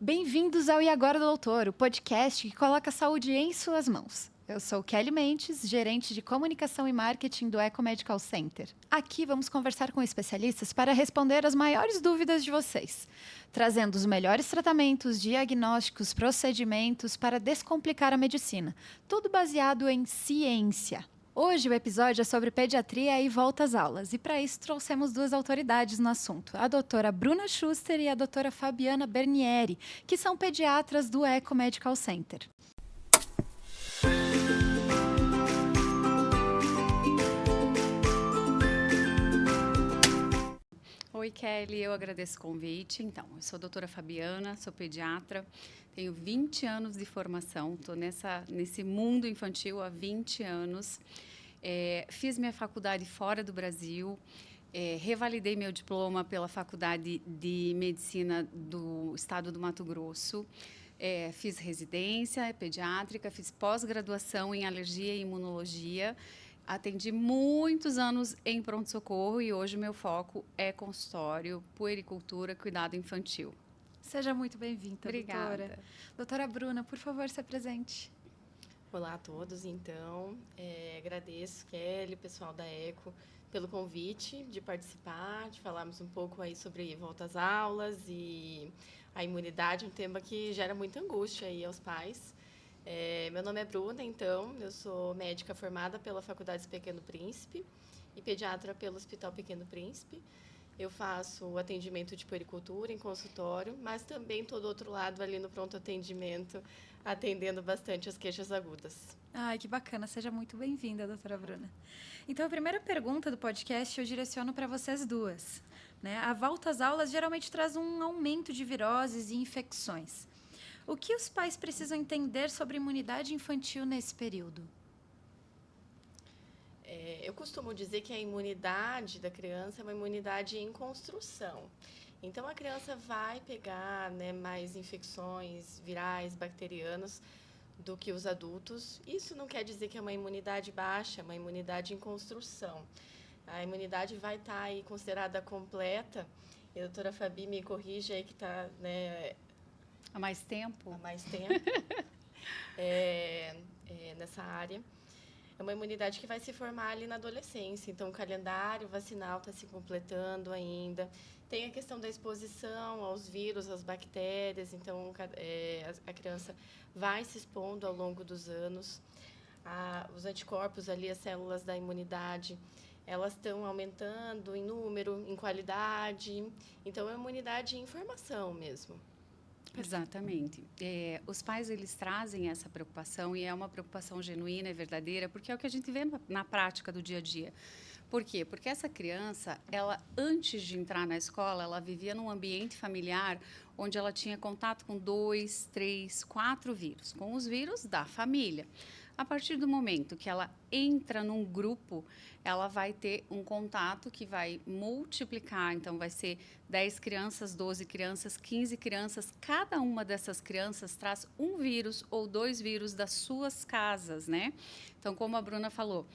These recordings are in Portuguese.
Bem-vindos ao E Agora Doutor, o podcast que coloca a saúde em suas mãos. Eu sou Kelly Mendes, gerente de comunicação e marketing do Eco Medical Center. Aqui vamos conversar com especialistas para responder as maiores dúvidas de vocês, trazendo os melhores tratamentos, diagnósticos, procedimentos para descomplicar a medicina, tudo baseado em ciência. Hoje o episódio é sobre pediatria e volta às aulas, e para isso trouxemos duas autoridades no assunto, a doutora Bruna Schuster e a doutora Fabiana Bernieri, que são pediatras do Eco Medical Center. Oi, Kelly, eu agradeço o convite. Então, eu sou a doutora Fabiana, sou pediatra, tenho 20 anos de formação, estou nesse mundo infantil há 20 anos. Fiz minha faculdade fora do Brasil, revalidei meu diploma pela Faculdade de Medicina do Estado do Mato Grosso, fiz residência pediátrica, fiz pós-graduação em alergia e imunologia. Atendi muitos anos em pronto-socorro e hoje o meu foco é consultório, puericultura, cuidado infantil. Seja muito bem-vinda, Obrigada. doutora. Doutora Bruna, por favor, se apresente. Olá a todos, então, agradeço, Kelly, pessoal da ECO, pelo convite de participar, de falarmos um pouco aí sobre volta às aulas e a imunidade, um tema que gera muita angústia aí aos pais. Meu nome é Bruna, então, eu sou médica formada pela Faculdade Pequeno Príncipe e pediatra pelo Hospital Pequeno Príncipe. Eu faço atendimento de puericultura em consultório, mas também estou do outro lado ali no pronto atendimento, atendendo bastante as queixas agudas. Ai, que bacana. Seja muito bem-vinda, doutora Bruna. Então, a primeira pergunta do podcast eu direciono para vocês duas, né? A volta às aulas geralmente traz um aumento de viroses e infecções. O que os pais precisam entender sobre imunidade infantil nesse período? Eu costumo dizer que a imunidade da criança é uma imunidade em construção. Então, a criança vai pegar, né, mais infecções virais, bacterianas, do que os adultos. Isso não quer dizer que é uma imunidade baixa, é uma imunidade em construção. A imunidade vai estar aí considerada completa. E a doutora Fabi me corrige aí que está, né, Há mais tempo? há mais tempo nessa área. É uma imunidade que vai se formar ali na adolescência. Então, o calendário vacinal está se completando ainda. Tem a questão da exposição aos vírus, às bactérias. Então, a criança vai se expondo ao longo dos anos. Os anticorpos ali, as células da imunidade, elas estão aumentando em número, em qualidade. Então, é uma imunidade em formação mesmo. Exatamente. Os pais, eles trazem essa preocupação e é uma preocupação genuína e verdadeira, porque é o que a gente vê na prática do dia a dia. Por quê? Porque essa criança, ela, antes de entrar na escola, ela vivia num ambiente familiar onde ela tinha contato com 2, 3, 4 vírus, com os vírus da família. A partir do momento que ela entra num grupo, ela vai ter um contato que vai multiplicar. Então, vai ser 10 crianças, 12 crianças, 15 crianças. Cada uma dessas crianças traz um vírus ou 2 vírus das suas casas, né? Então, como a Bruna falou,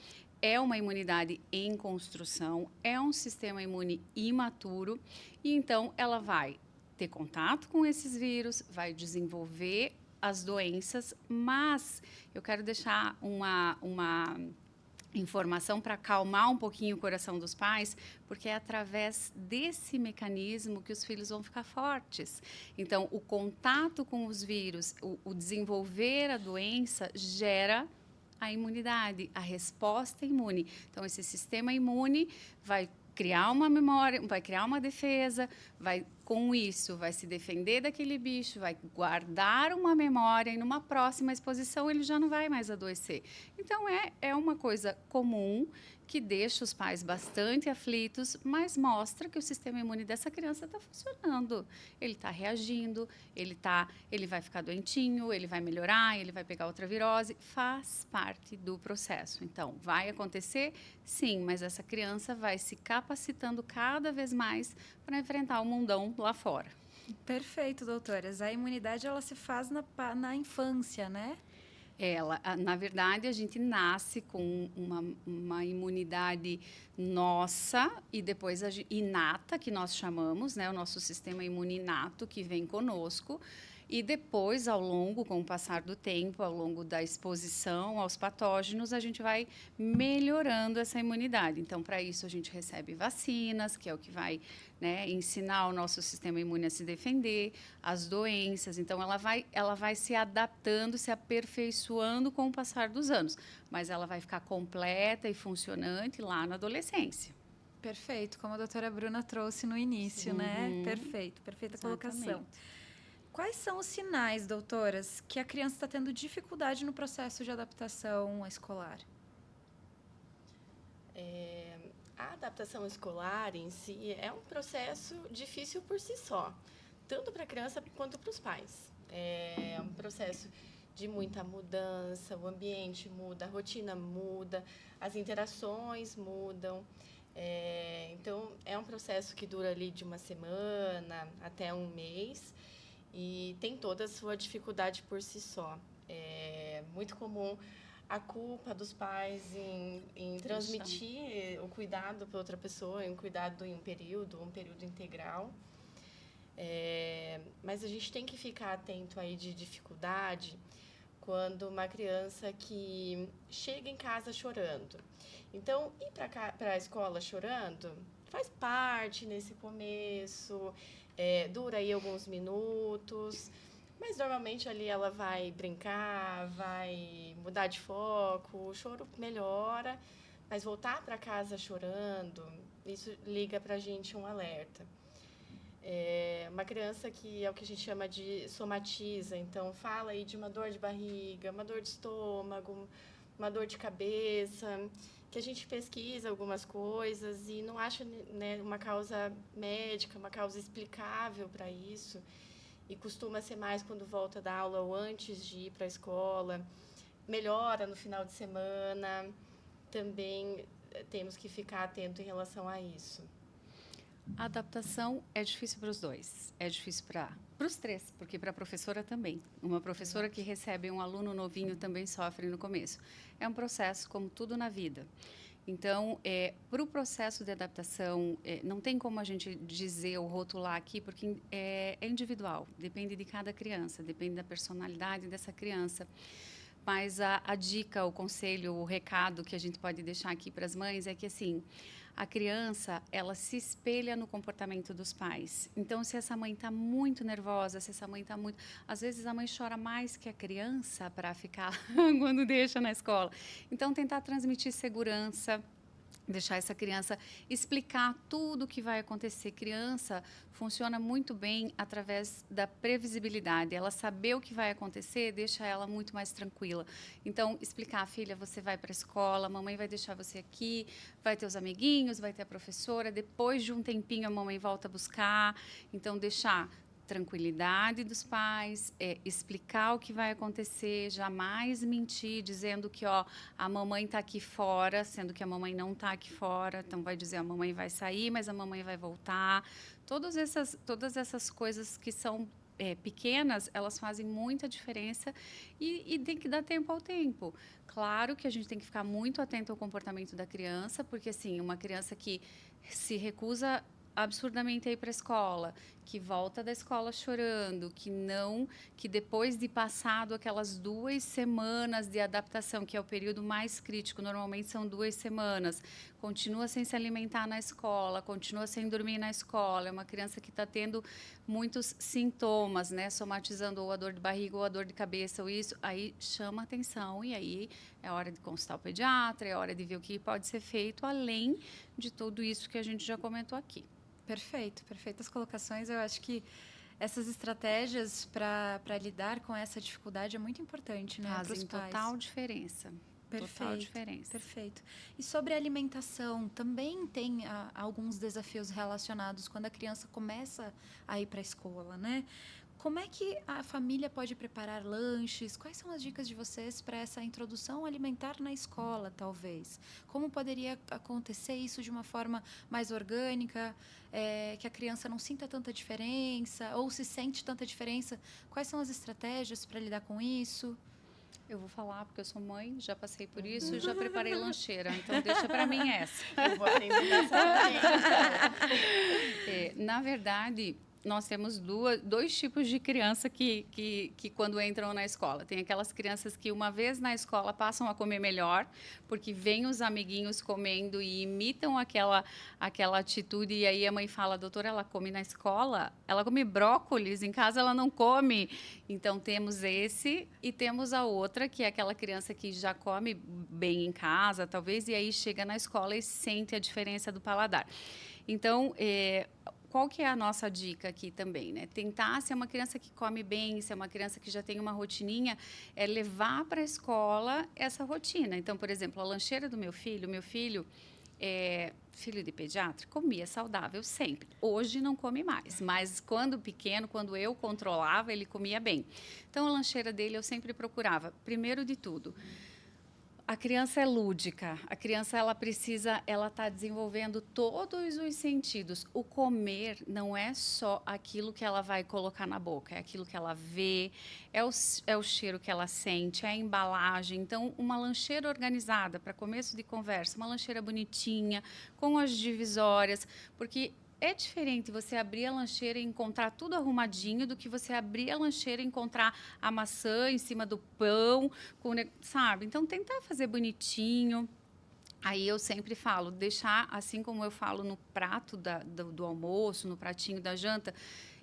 é uma imunidade em construção, é um sistema imune imaturo. E, então, ela vai ter contato com esses vírus, vai desenvolver as doenças, mas eu quero deixar uma informação para acalmar um pouquinho o coração dos pais, porque é através desse mecanismo que os filhos vão ficar fortes. Então, o contato com os vírus, o desenvolver a doença gera a imunidade, a resposta imune. Então, esse sistema imune vai criar uma memória, vai criar uma defesa, com isso vai se defender daquele bicho, vai guardar uma memória e numa próxima exposição ele já não vai mais adoecer. Então é uma coisa comum que deixa os pais bastante aflitos, mas mostra que o sistema imune dessa criança está funcionando. Ele está reagindo, ele vai ficar doentinho, ele vai melhorar, ele vai pegar outra virose, faz parte do processo. Então, vai acontecer? Sim, mas essa criança vai se capacitando cada vez mais para enfrentar o mundão lá fora. Perfeito, doutoras. A imunidade ela se faz na infância, né? Na verdade, a gente nasce com uma imunidade nossa e depois inata, que nós chamamos, né? O nosso sistema imune inato que vem conosco. E depois, com o passar do tempo, ao longo da exposição aos patógenos, a gente vai melhorando essa imunidade. Então, para isso, a gente recebe vacinas, que é o que vai, né, ensinar o nosso sistema imune a se defender, as doenças. Então, ela vai se adaptando, se aperfeiçoando com o passar dos anos. Mas ela vai ficar completa e funcionante lá na adolescência. Perfeito, como a doutora Bruna trouxe no início, né? Perfeito, perfeita colocação. Quais são os sinais, doutoras, que a criança está tendo dificuldade no processo de adaptação escolar? A adaptação escolar em si é um processo difícil por si só, tanto para a criança quanto para os pais. É um processo de muita mudança, o ambiente muda, a rotina muda, as interações mudam. Então, é um processo que dura ali de uma semana até um mês e tem toda a sua dificuldade por si só. É muito comum a culpa dos pais em transmitir o cuidado para outra pessoa, um cuidado em um período integral. Mas a gente tem que ficar atento aí de dificuldade quando uma criança que chega em casa chorando. Então, ir para a escola chorando faz parte nesse começo, dura aí alguns minutos, mas normalmente ali ela vai brincar, vai mudar de foco, o choro melhora, mas voltar para casa chorando, isso liga para a gente um alerta. Uma criança que é o que a gente chama de somatiza, então fala aí de uma dor de barriga, uma dor de estômago, uma dor de cabeça, que a gente pesquisa algumas coisas e não acha, né, uma causa médica, uma causa explicável para isso, e costuma ser mais quando volta da aula ou antes de ir para a escola, melhora no final de semana, também temos que ficar atento em relação a isso. A adaptação é difícil para os dois. É difícil para os três, porque para a professora também. Uma professora que recebe um aluno novinho também sofre no começo. É um processo como tudo na vida. Então, para o processo de adaptação, não tem como a gente dizer ou rotular aqui, porque é individual. Depende de cada criança, depende da personalidade dessa criança. Mas a dica, o conselho, o recado que a gente pode deixar aqui para as mães é que, assim, a criança, ela se espelha no comportamento dos pais. Então, se essa mãe está muito nervosa, se essa mãe está muito... Às vezes, a mãe chora mais que a criança para ficar quando deixa na escola. Então, tentar transmitir segurança, deixar essa criança explicar tudo o que vai acontecer. Criança funciona muito bem através da previsibilidade. Ela saber o que vai acontecer deixa ela muito mais tranquila. Então, explicar, filha, você vai para a escola, a mamãe vai deixar você aqui, vai ter os amiguinhos, vai ter a professora, depois de um tempinho a mamãe volta a buscar. Então, deixar tranquilidade dos pais, explicar o que vai acontecer, jamais mentir, dizendo que a mamãe está aqui fora, sendo que a mamãe não está aqui fora, então vai dizer a mamãe vai sair, mas a mamãe vai voltar. Todas essas coisas que são pequenas, elas fazem muita diferença e tem que dar tempo ao tempo. Claro que a gente tem que ficar muito atento ao comportamento da criança, porque assim, uma criança que se recusa absurdamente a ir para a escola, que volta da escola chorando, que depois de passado aquelas 2 semanas de adaptação, que é o período mais crítico, normalmente são 2 semanas, continua sem se alimentar na escola, continua sem dormir na escola, é uma criança que está tendo muitos sintomas, né, somatizando ou a dor de barriga ou a dor de cabeça ou isso, aí chama atenção e aí é hora de consultar o pediatra, é hora de ver o que pode ser feito, além de tudo isso que a gente já comentou aqui. Perfeito, perfeitas colocações. Eu acho que essas estratégias para lidar com essa dificuldade é muito importante, né? Fazem total diferença. Perfeito, total diferença. Perfeito. E sobre a alimentação, também tem alguns desafios relacionados quando a criança começa a ir para a escola, né? Como é que a família pode preparar lanches? Quais são as dicas de vocês para essa introdução alimentar na escola, talvez? Como poderia acontecer isso de uma forma mais orgânica, que a criança não sinta tanta diferença, ou se sente tanta diferença? Quais são as estratégias para lidar com isso? Eu vou falar, porque eu sou mãe, já passei por isso, já preparei lancheira, então deixa para mim essa. Eu vou atender dessa vez. Na verdade, nós temos dois tipos de criança que quando entram na escola. Tem aquelas crianças que, uma vez na escola, passam a comer melhor, porque vêm os amiguinhos comendo e imitam aquela atitude, e aí a mãe fala, doutora, ela come na escola? Ela come brócolis, em casa ela não come. Então, temos esse, e temos a outra, que é aquela criança que já come bem em casa, talvez, e aí chega na escola e sente a diferença do paladar. Então, qual que é a nossa dica aqui também, né? Tentar, se é uma criança que come bem, se é uma criança que já tem uma rotininha, é levar para a escola essa rotina. Então, por exemplo, a lancheira do meu filho, filho de pediatra, comia saudável sempre. Hoje não come mais, mas quando pequeno, quando eu controlava, ele comia bem. Então, a lancheira dele eu sempre procurava, primeiro de tudo, a criança é lúdica, a criança ela está desenvolvendo todos os sentidos. O comer não é só aquilo que ela vai colocar na boca, é aquilo que ela vê, é o cheiro que ela sente, é a embalagem. Então, uma lancheira organizada para começo de conversa, uma lancheira bonitinha, com as divisórias, porque é diferente você abrir a lancheira e encontrar tudo arrumadinho do que você abrir a lancheira e encontrar a maçã em cima do pão, sabe? Então, tentar fazer bonitinho. Aí eu sempre falo, deixar, assim como eu falo no prato do almoço, no pratinho da janta,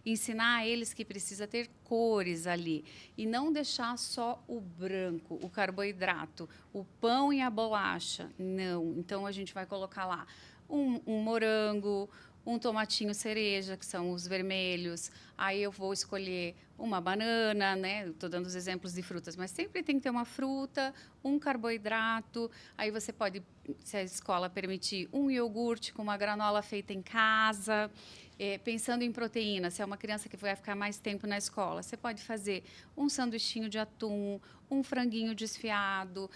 ensinar a eles que precisa ter cores ali e não deixar só o branco, o carboidrato, o pão e a bolacha. Não. Então, a gente vai colocar lá um morango, um tomatinho cereja, que são os vermelhos. Aí eu vou escolher uma banana, né? Estou dando os exemplos de frutas, mas sempre tem que ter uma fruta, um carboidrato. Aí você pode, se a escola permitir, um iogurte com uma granola feita em casa. Pensando em proteína, se é uma criança que vai ficar mais tempo na escola, você pode fazer um sanduichinho de atum, um franguinho desfiado,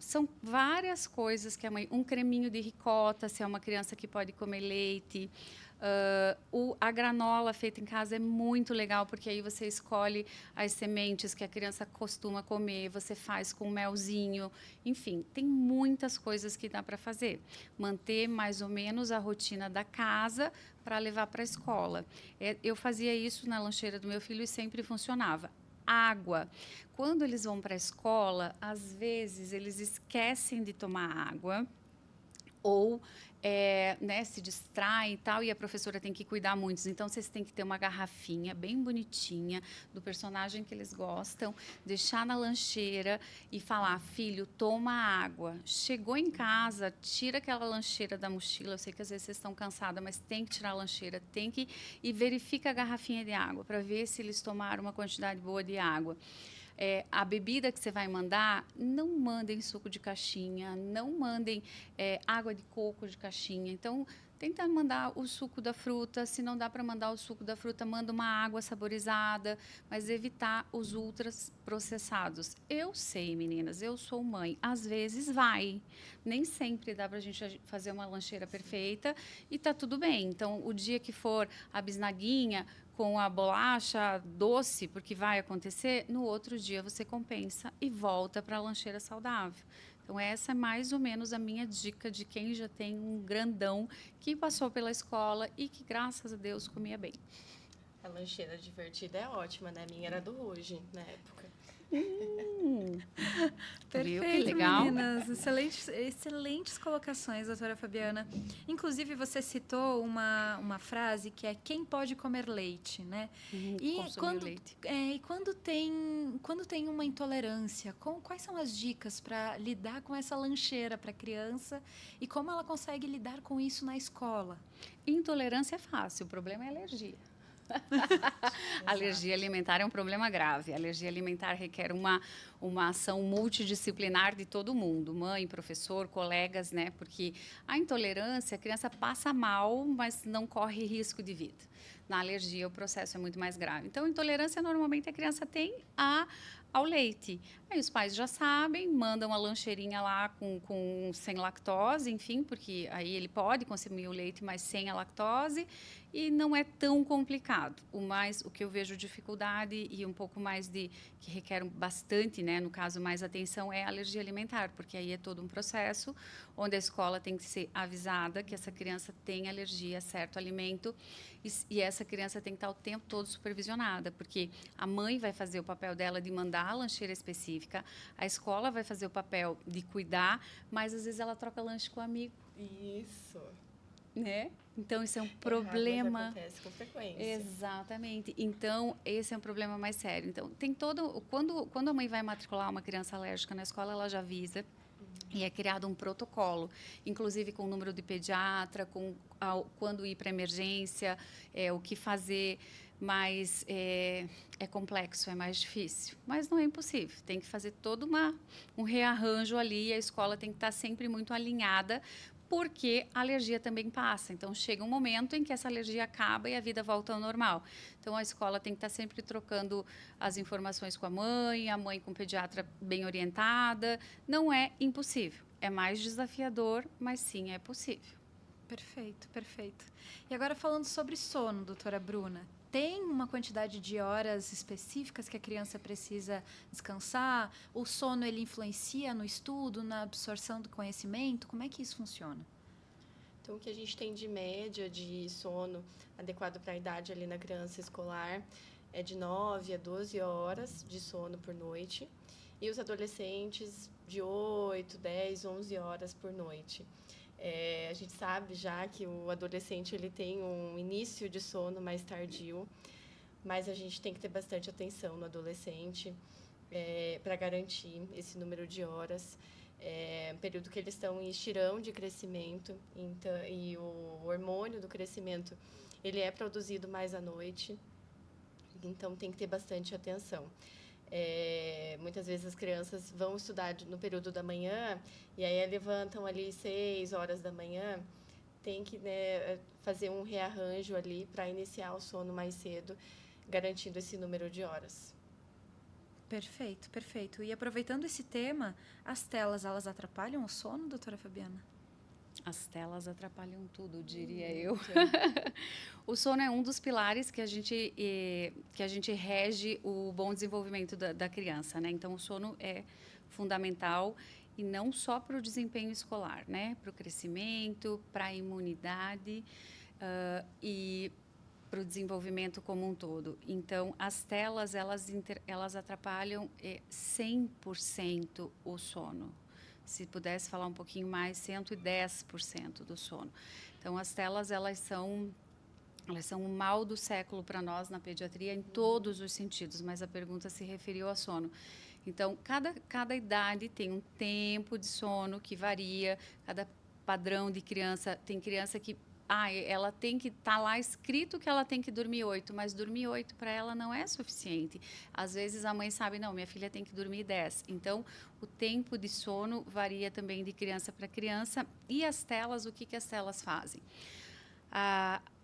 são várias coisas que a mãe... Um creminho de ricota, se é uma criança que pode comer leite. A granola feita em casa é muito legal, porque aí você escolhe as sementes que a criança costuma comer, você faz com melzinho. Enfim, tem muitas coisas que dá para fazer. Manter mais ou menos a rotina da casa para levar para a escola. Eu fazia isso na lancheira do meu filho e sempre funcionava. Água. Quando eles vão para a escola, às vezes eles esquecem de tomar água ou se distraem e tal, e a professora tem que cuidar muito. Então, vocês têm que ter uma garrafinha bem bonitinha do personagem que eles gostam, deixar na lancheira e falar, filho, toma água. Chegou em casa, tira aquela lancheira da mochila. Eu sei que às vezes vocês estão cansadas, mas tem que tirar a lancheira, e verifica a garrafinha de água para ver se eles tomaram uma quantidade boa de água. A bebida que você vai mandar, não mandem suco de caixinha, não mandem água de coco de caixinha. Então, tenta mandar o suco da fruta. Se não dá para mandar o suco da fruta, manda uma água saborizada, mas evitar os ultraprocessados. Eu sei, meninas, eu sou mãe. Às vezes vai. Nem sempre dá para a gente fazer uma lancheira perfeita e tá tudo bem. Então, o dia que for a bisnaguinha com a bolacha doce, porque vai acontecer, no outro dia você compensa e volta para a lancheira saudável. Então, essa é mais ou menos a minha dica de quem já tem um grandão que passou pela escola e que, graças a Deus, comia bem. A lancheira divertida é ótima, né? A minha era do Ruge, na época. Perfeito, que legal. Meninas. Excelentes colocações, doutora Fabiana. Inclusive, você citou uma frase que é quem pode comer leite, né? E leite. E quando tem uma intolerância, quais são as dicas para lidar com essa lancheira para a criança e como ela consegue lidar com isso na escola? Intolerância é fácil, o problema é alergia. Alergia alimentar é um problema grave. A alergia alimentar requer uma ação multidisciplinar de todo mundo, mãe, professor, colegas, né? Porque a intolerância, a criança passa mal, mas não corre risco de vida. Na alergia, o processo é muito mais grave. Então, intolerância, normalmente, a criança tem ao leite. Aí os pais já sabem, mandam a lancheirinha lá sem lactose, enfim, porque aí ele pode consumir o leite, mas sem a lactose, e não é tão complicado. O que eu vejo dificuldade e um pouco mais que requer bastante, né, no caso, mais atenção, é a alergia alimentar, porque aí é todo um processo onde a escola tem que ser avisada que essa criança tem alergia a certo alimento. e essa criança tem que estar o tempo todo supervisionada, porque a mãe vai fazer o papel dela de mandar a lancheira específica, a escola vai fazer o papel de cuidar, mas às vezes ela troca lanche com o amigo. Isso. Né? Então, isso é um Errado, problema. mas acontece com frequência. Exatamente. Então, esse é um problema mais sério. Então, tem todo. Quando a mãe vai matricular uma criança alérgica na escola, ela já avisa. E é criado um protocolo, inclusive com o número de pediatra, quando ir para emergência, o que fazer. Mas é complexo, é mais difícil. Mas não é impossível. Tem que fazer todo um rearranjo ali. E a escola tem que estar sempre muito alinhada, porque a alergia também passa. Então, chega um momento em que essa alergia acaba e a vida volta ao normal. Então, a escola tem que estar sempre trocando as informações com a mãe com o pediatra bem orientada. Não é impossível. É mais desafiador, mas sim é possível. Perfeito, perfeito. E agora falando sobre sono, doutora Bruna. Tem uma quantidade de horas específicas que a criança precisa descansar? O sono, ele influencia no estudo, na absorção do conhecimento? Como é que isso funciona? Então, o que a gente tem de média de sono adequado para a idade ali na criança escolar é de 9 a 12 horas de sono por noite. E os adolescentes de 8, 10, 11 horas por noite. A gente sabe já que o adolescente ele tem um início de sono mais tardio, mas a gente tem que ter bastante atenção no adolescente para garantir esse número de horas. Período que eles estão em estirão de crescimento, então, e o hormônio do crescimento ele é produzido mais à noite, então tem que ter bastante atenção. Muitas vezes as crianças vão estudar no período da manhã e aí levantam ali 6 horas da manhã, tem que, né, fazer um rearranjo ali para iniciar o sono mais cedo, garantindo esse número de horas. Perfeito, perfeito. E aproveitando esse tema, as telas, elas atrapalham o sono, doutora Fabiana? As telas atrapalham tudo, diria eu. O sono é um dos pilares que a gente rege o bom desenvolvimento da criança, né? Então, o sono é fundamental e não só para o desempenho escolar, né? Para o crescimento, para a imunidade e para o desenvolvimento como um todo. Então, as telas, elas atrapalham 100% o sono. Se pudesse falar um pouquinho mais, 110% do sono. Então, as telas, elas são o mal do século para nós na pediatria em todos os sentidos, mas a pergunta se referiu a sono. Então, cada idade tem um tempo de sono que varia, cada padrão de criança, tem criança que ela tem que estar lá escrito que ela tem que dormir 8, mas dormir 8 para ela não é suficiente. Às vezes a mãe sabe, não, minha filha tem que dormir 10. Então, o tempo de sono varia também de criança para criança. E as telas, o que as telas fazem?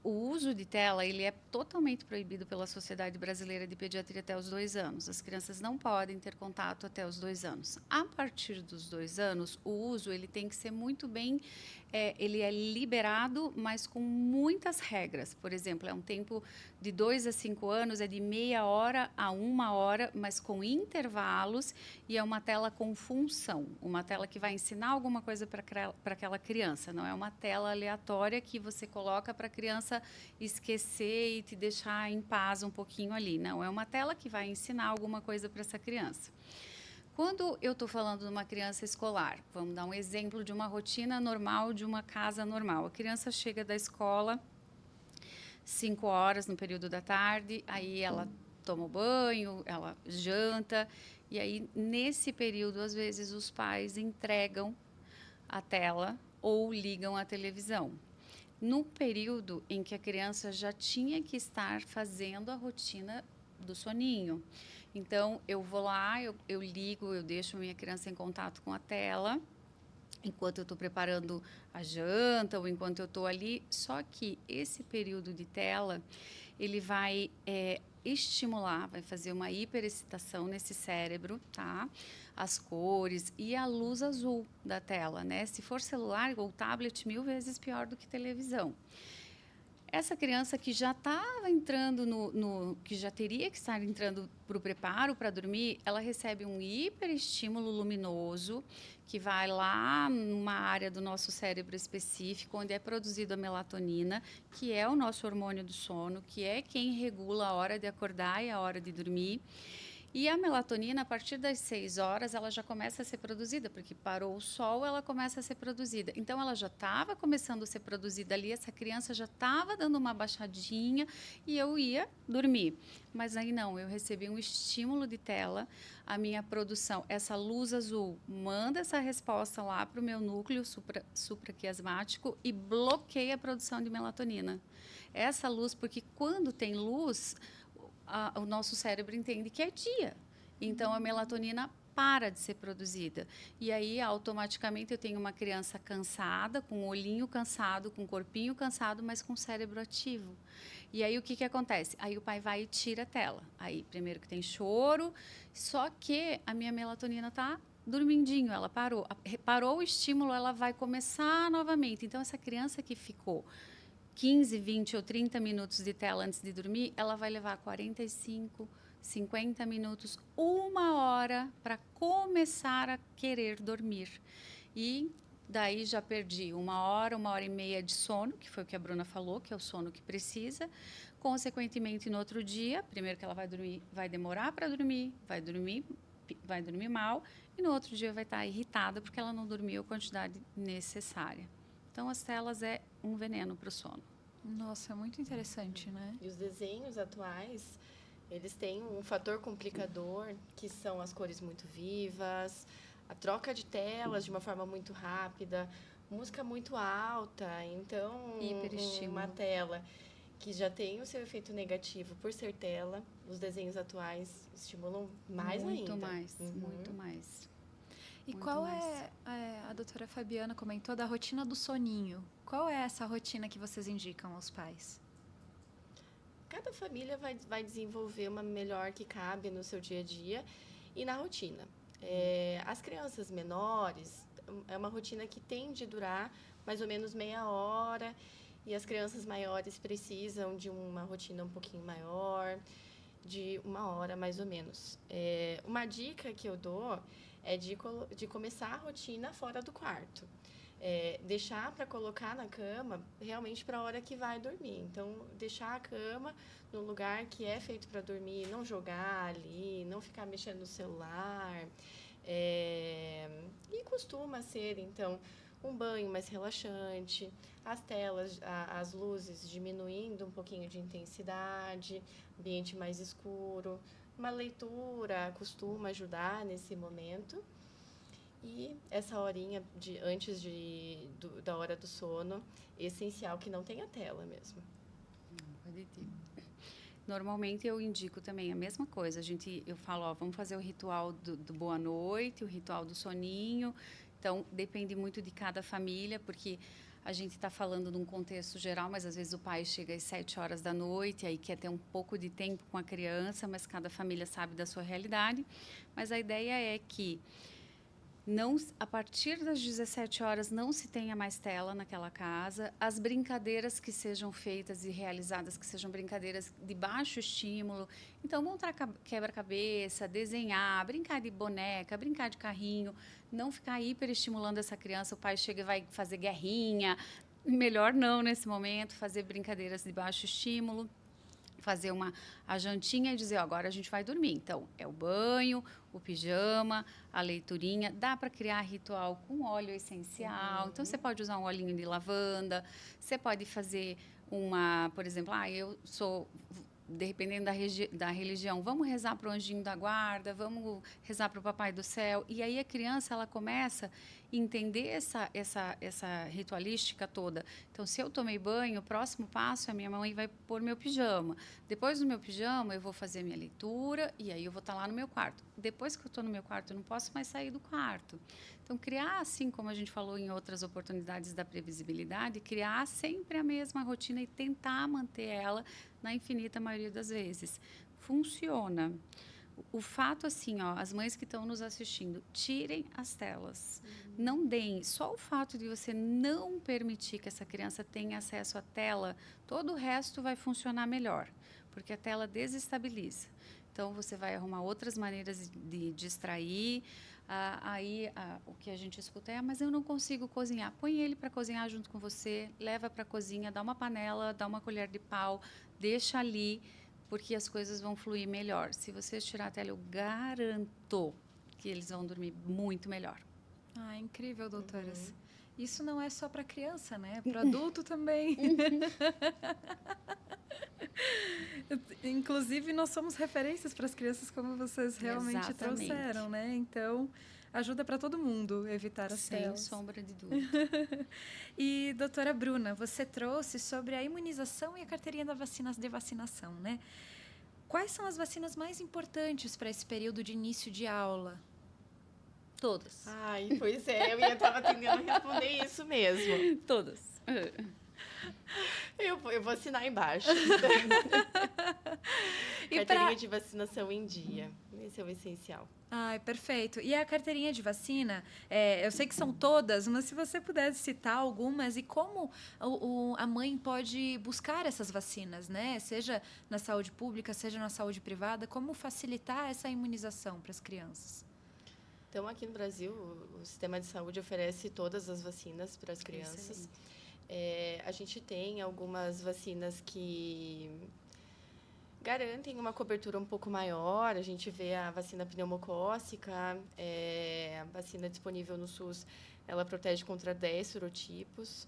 O uso de tela ele é totalmente proibido pela Sociedade Brasileira de Pediatria até os 2 anos. As crianças não podem ter contato até os 2 anos. A partir dos 2 anos, o uso ele tem que ser muito bem... ele é liberado, mas com muitas regras. Por exemplo, é um tempo de 2 a 5 anos, é de meia hora a 1 hora, mas com intervalos, e é uma tela com função, uma tela que vai ensinar alguma coisa para aquela criança. Não é uma tela aleatória que você coloca para a criança esquecer e te deixar em paz um pouquinho ali. Não, é uma tela que vai ensinar alguma coisa para essa criança. Quando eu estou falando de uma criança escolar, vamos dar um exemplo de uma rotina normal de uma casa normal. A criança chega da escola 5 horas no período da tarde, aí ela toma o banho, ela janta, e aí nesse período, às vezes, os pais entregam a tela ou ligam a televisão. No período em que a criança já tinha que estar fazendo a rotina do soninho. Então, eu vou lá, eu ligo, eu deixo minha criança em contato com a tela, enquanto eu estou preparando a janta ou enquanto eu estou ali. Só que esse período de tela, ele vai estimular, vai fazer uma hiperexcitação nesse cérebro, tá? As cores e a luz azul da tela, né? Se for celular ou tablet, 1000 vezes pior do que televisão. Essa criança que já estava entrando que já teria que estar entrando para o preparo para dormir, ela recebe um hiperestímulo luminoso que vai lá numa área do nosso cérebro específico, onde é produzido a melatonina, que é o nosso hormônio do sono, que é quem regula a hora de acordar e a hora de dormir. E a melatonina, a partir das 6 horas, ela já começa a ser produzida, porque parou o sol, ela começa a ser produzida. Então, ela já estava começando a ser produzida ali, essa criança já estava dando uma baixadinha e eu ia dormir. Mas aí não, eu recebi um estímulo de tela, a minha produção, essa luz azul, manda essa resposta lá para o meu núcleo supraquiasmático e bloqueia a produção de melatonina. Essa luz, porque quando tem luz, o nosso cérebro entende que é dia. Então, a melatonina para de ser produzida. E aí, automaticamente, eu tenho uma criança cansada, com o olhinho cansado, com o corpinho cansado, mas com o cérebro ativo. E aí, o que acontece? Aí, o pai vai e tira a tela. Aí, primeiro que tem choro, só que a minha melatonina está dormindinho, ela parou. Parou o estímulo, ela vai começar novamente. Então, essa criança que ficou 15, 20 ou 30 minutos de tela antes de dormir, ela vai levar 45, 50 minutos, 1 hora para começar a querer dormir. E daí já perdi 1 hora, 1 hora e meia de sono, que foi o que a Bruna falou, que é o sono que precisa. Consequentemente, no outro dia, primeiro que ela vai dormir, vai demorar para dormir, vai dormir mal, e no outro dia vai estar irritada porque ela não dormiu a quantidade necessária. Então, as telas é um veneno para o sono. Nossa, é muito interessante, né? E os desenhos atuais, eles têm um fator complicador, que são as cores muito vivas, a troca de telas de uma forma muito rápida, música muito alta. Então, uma tela que já tem o seu efeito negativo por ser tela, os desenhos atuais estimulam mais ainda. Muito mais. E qual é, a doutora Fabiana comentou da rotina do soninho. Qual é essa rotina que vocês indicam aos pais? Cada família vai desenvolver uma melhor que cabe no seu dia a dia e na rotina. As crianças menores, é uma rotina que tende a durar mais ou menos meia hora, e as crianças maiores precisam de uma rotina um pouquinho maior, de 1 hora mais ou menos. Uma dica que eu dou é de começar a rotina fora do quarto. Deixar para colocar na cama realmente para a hora que vai dormir. Então, deixar a cama no lugar que é feito para dormir, não jogar ali, não ficar mexendo no celular. E costuma ser, então, um banho mais relaxante, as telas, as luzes diminuindo um pouquinho de intensidade, ambiente mais escuro. Uma leitura costuma ajudar nesse momento. E essa horinha antes da hora do sono, essencial que não tenha tela mesmo. Pode ter. Normalmente eu indico também a mesma coisa. Eu falo, vamos fazer o ritual do boa noite, o ritual do soninho. Então, depende muito de cada família, porque a gente está falando num contexto geral, mas às vezes o pai chega às 7 horas da noite, aí quer ter um pouco de tempo com a criança, mas cada família sabe da sua realidade. Mas a ideia é que a partir das 17 horas não se tenha mais tela naquela casa. As brincadeiras que sejam feitas e realizadas, que sejam brincadeiras de baixo estímulo. Então, montar quebra-cabeça, desenhar, brincar de boneca, brincar de carrinho. Não ficar hiperestimulando essa criança. O pai chega e vai fazer guerrinha. Melhor não nesse momento, fazer brincadeiras de baixo estímulo. Fazer a jantinha e dizer, agora a gente vai dormir. Então, é o banho, o pijama, a leiturinha. Dá para criar ritual com óleo essencial. Então, você pode usar um olhinho de lavanda. Você pode fazer por exemplo, eu sou, dependendo da religião, vamos rezar para o anjinho da guarda, vamos rezar para o papai do céu. E aí a criança, ela começa a entender essa ritualística toda. Então, se eu tomei banho, o próximo passo, a minha mãe vai pôr meu pijama. Depois do meu pijama, eu vou fazer minha leitura e aí eu vou estar lá no meu quarto. Depois que eu estou no meu quarto, eu não posso mais sair do quarto. Então, criar, assim como a gente falou em outras oportunidades da previsibilidade, criar sempre a mesma rotina e tentar manter ela na infinita maioria das vezes. Funciona. O fato, assim, ó, as mães que estão nos assistindo, tirem as telas. Não deem. Só o fato de você não permitir que essa criança tenha acesso à tela, todo o resto vai funcionar melhor, porque a tela desestabiliza. Então, você vai arrumar outras maneiras de distrair. O que a gente escuta é, mas eu não consigo cozinhar. Põe ele para cozinhar junto com você, leva para a cozinha, dá uma panela, dá uma colher de pau, deixa ali, porque as coisas vão fluir melhor. Se você tirar a tela, eu garanto que eles vão dormir muito melhor. Ah, incrível, doutoras. Isso não é só para criança, né? Para adulto também. Inclusive, nós somos referências para as crianças, como vocês realmente Exatamente. trouxeram, né? Então, ajuda para todo mundo evitar as telas. Sem sombra de dúvida. E, doutora Bruna, você trouxe sobre a imunização e a carteirinha da vacinas de vacinação, né? Quais são as vacinas mais importantes para esse período de início de aula? Todas. Ai, pois é, eu estava tentando responder isso mesmo. Todas. Eu vou assinar embaixo. E Carteirinha de vacinação em dia. Esse é o essencial. Ai, perfeito. E a carteirinha de vacina, eu sei que são todas, mas se você pudesse citar algumas e como a mãe pode buscar essas vacinas, né? Seja na saúde pública, seja na saúde privada, como facilitar essa imunização para as crianças? Então, aqui no Brasil, o sistema de saúde oferece todas as vacinas para as crianças. A gente tem algumas vacinas que garantem uma cobertura um pouco maior. A gente vê a vacina pneumocócica, a vacina disponível no SUS, ela protege contra 10 sorotipos.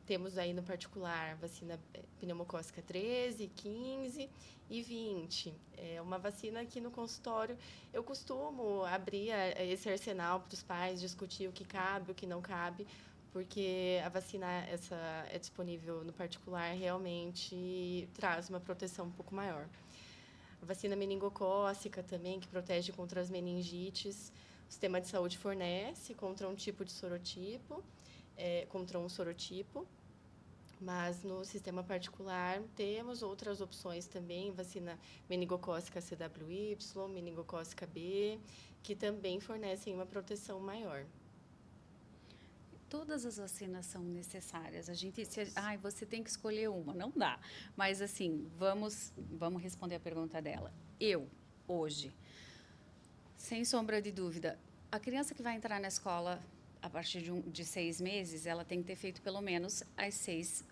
Temos aí no particular a vacina pneumocócica 13, 15 e 20. É uma vacina que no consultório eu costumo abrir esse arsenal para os pais, discutir o que cabe, o que não cabe, porque a vacina essa é disponível no particular realmente traz uma proteção um pouco maior. A vacina meningocócica também, que protege contra as meningites, o sistema de saúde fornece contra um tipo de sorotipo, contra um sorotipo, mas no sistema particular temos outras opções também, vacina meningocócica CWY, meningocócica B, que também fornecem uma proteção maior. Todas as vacinas são necessárias. Você tem que escolher uma, não dá. Mas assim, vamos responder a pergunta dela. Eu, hoje, sem sombra de dúvida, a criança que vai entrar na escola a partir de 6 meses, ela tem que ter feito pelo menos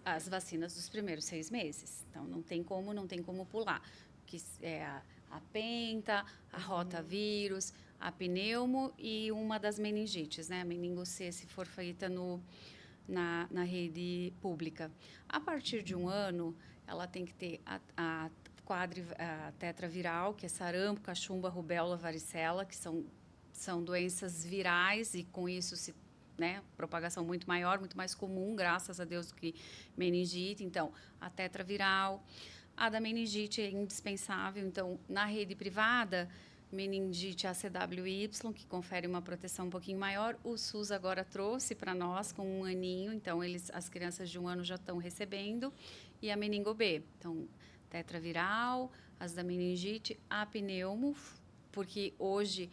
as vacinas dos primeiros 6 meses. Então, não tem como pular. Que é a penta, a rotavírus, a pneumo e uma das meningites, né? A meningo C, se for feita na rede pública. A partir de 1 ano, ela tem que ter a tetraviral, que é sarampo, cachumba, rubéola, varicela, que são doenças virais e com isso propagação muito maior, muito mais comum, graças a Deus, do que meningite. Então, a tetraviral, a da meningite é indispensável. Então, na rede privada, meningite ACWY, que confere uma proteção um pouquinho maior. O SUS agora trouxe para nós com 1 aninho, então as crianças de 1 ano já estão recebendo. E a meningo B, então tetraviral, as da meningite, a pneumo, porque hoje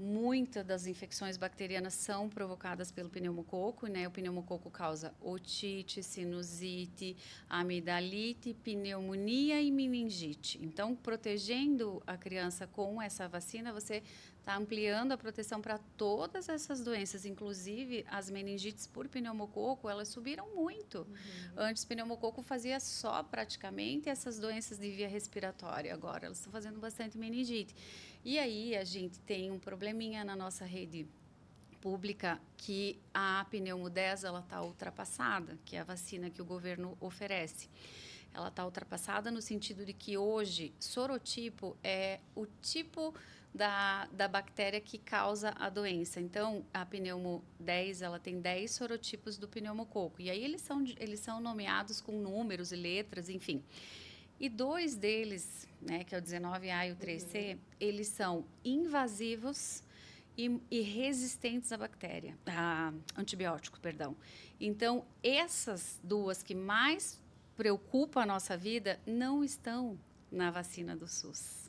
muitas das infecções bacterianas são provocadas pelo pneumococo, né? O pneumococo causa otite, sinusite, amidalite, pneumonia e meningite. Então, protegendo a criança com essa vacina, você está ampliando a proteção para todas essas doenças, inclusive as meningites por pneumococo, elas subiram muito. Antes, pneumococo fazia só praticamente essas doenças de via respiratória, agora elas estão fazendo bastante meningite. E aí a gente tem um probleminha na nossa rede pública que a pneumo 10 ela está ultrapassada, que é a vacina que o governo oferece. Ela está ultrapassada no sentido de que hoje sorotipo é o tipo da bactéria que causa a doença. Então, a pneumo 10, ela tem 10 sorotipos do pneumococo. E aí eles são nomeados com números e letras, enfim. E 2 deles, né, que é o 19A e o 3C, eles são invasivos e resistentes à bactéria, a antibiótico, perdão. Então, essas 2 que mais preocupam a nossa vida não estão na vacina do SUS.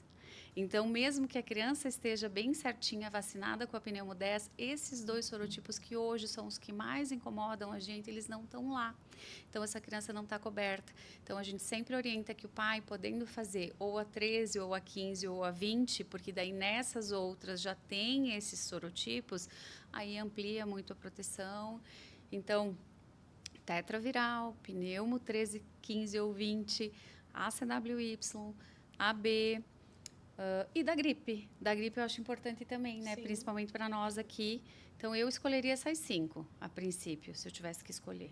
Então, mesmo que a criança esteja bem certinha, vacinada com a pneumo 10, esses 2 sorotipos que hoje são os que mais incomodam a gente, eles não estão lá. Então, essa criança não está coberta. Então, a gente sempre orienta que o pai, podendo fazer ou a 13, ou a 15, ou a 20, porque daí nessas outras já tem esses sorotipos, aí amplia muito a proteção. Então, tetraviral, pneumo 13, 15 ou 20, ACWY, AB, e da gripe. Da gripe eu acho importante também, né? Sim. Principalmente para nós aqui. Então, eu escolheria essas 5, a princípio, se eu tivesse que escolher.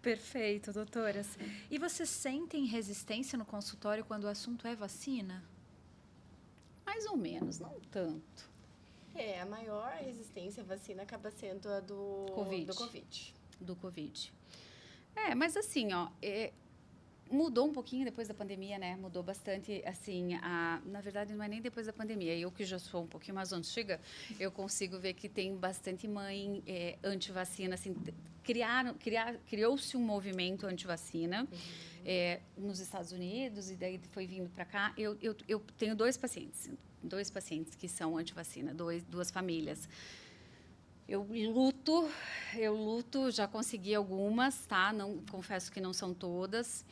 Perfeito, doutoras. E vocês sentem resistência no consultório quando o assunto é vacina? Mais ou menos, não tanto. A maior resistência à vacina acaba sendo a do Covid. Do Covid. Mas assim, ó, mudou um pouquinho depois da pandemia, né? Mudou bastante, assim, na verdade não é nem depois da pandemia. Eu que já sou um pouquinho mais antiga, eu consigo ver que tem bastante mãe anti-vacina, assim, criou-se um movimento anti-vacina nos Estados Unidos e daí foi vindo para cá. Eu tenho 2 pacientes que são anti-vacina, 2 famílias. Eu luto, já consegui algumas, tá? Não, confesso que não são todas.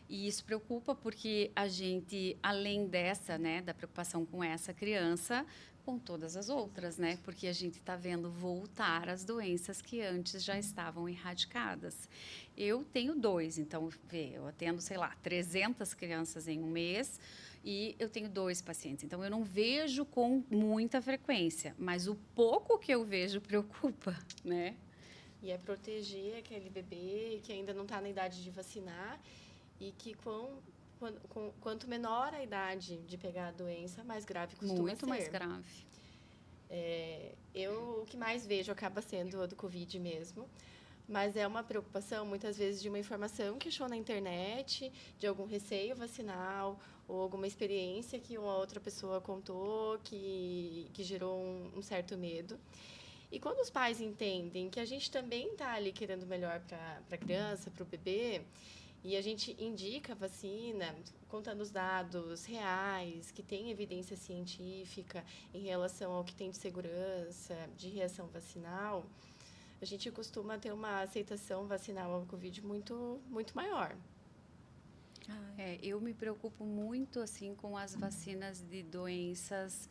E isso preocupa porque a gente, além dessa, né, da preocupação com essa criança, com todas as outras, né? Porque a gente está vendo voltar as doenças que antes já estavam erradicadas. Eu tenho 2, então, eu atendo, sei lá, 300 crianças em um mês, e eu tenho 2 pacientes. Então, eu não vejo com muita frequência, mas o pouco que eu vejo preocupa, né? E é proteger aquele bebê que ainda não está na idade de vacinar e que quanto menor a idade de pegar a doença, mais grave costuma ser. Muito mais grave. O que mais vejo acaba sendo a do Covid mesmo. Mas é uma preocupação, muitas vezes, de uma informação que achou na internet, de algum receio vacinal, ou alguma experiência que uma outra pessoa contou que gerou um certo medo. E quando os pais entendem que a gente também está ali querendo melhor para a criança, para o bebê, e a gente indica a vacina, contando os dados reais, que tem evidência científica em relação ao que tem de segurança, de reação vacinal, a gente costuma ter uma aceitação vacinal ao Covid muito, muito maior. Eu me preocupo muito assim com as vacinas de doenças,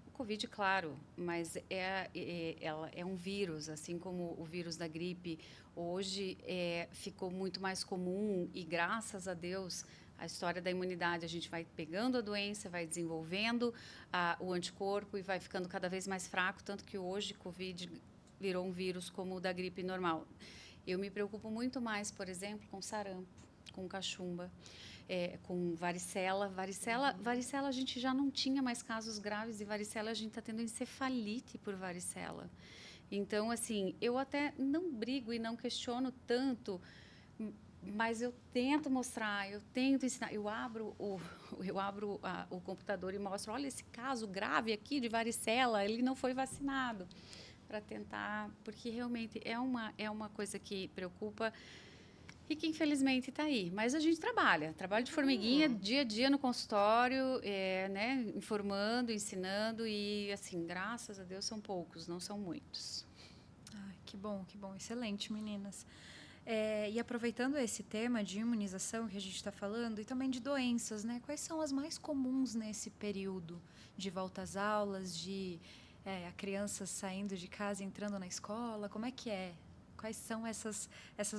o Covid, claro, mas ela é um vírus, assim como o vírus da gripe. Hoje ficou muito mais comum e, graças a Deus, a história da imunidade, a gente vai pegando a doença, vai desenvolvendo o anticorpo e vai ficando cada vez mais fraco, tanto que hoje Covid virou um vírus como o da gripe normal. Eu me preocupo muito mais, por exemplo, com sarampo, com cachumba, com varicela. Varicela a gente já não tinha mais casos graves de varicela, a gente está tendo encefalite por varicela. Então, assim, eu até não brigo e não questiono tanto, mas eu tento mostrar, eu tento ensinar. Eu abro o computador e mostro, olha esse caso grave aqui de varicela, ele não foi vacinado. Para tentar, porque realmente é uma coisa que preocupa e que infelizmente está aí. Mas a gente trabalha de formiguinha, dia a dia no consultório, né, informando, ensinando e, assim, graças a Deus são poucos, não são muitos. Ai, que bom, excelente, meninas. E aproveitando esse tema de imunização que a gente está falando e também de doenças, né? Quais são as mais comuns nesse período de volta às aulas, de a criança saindo de casa e entrando na escola? Como é que é? Quais são essas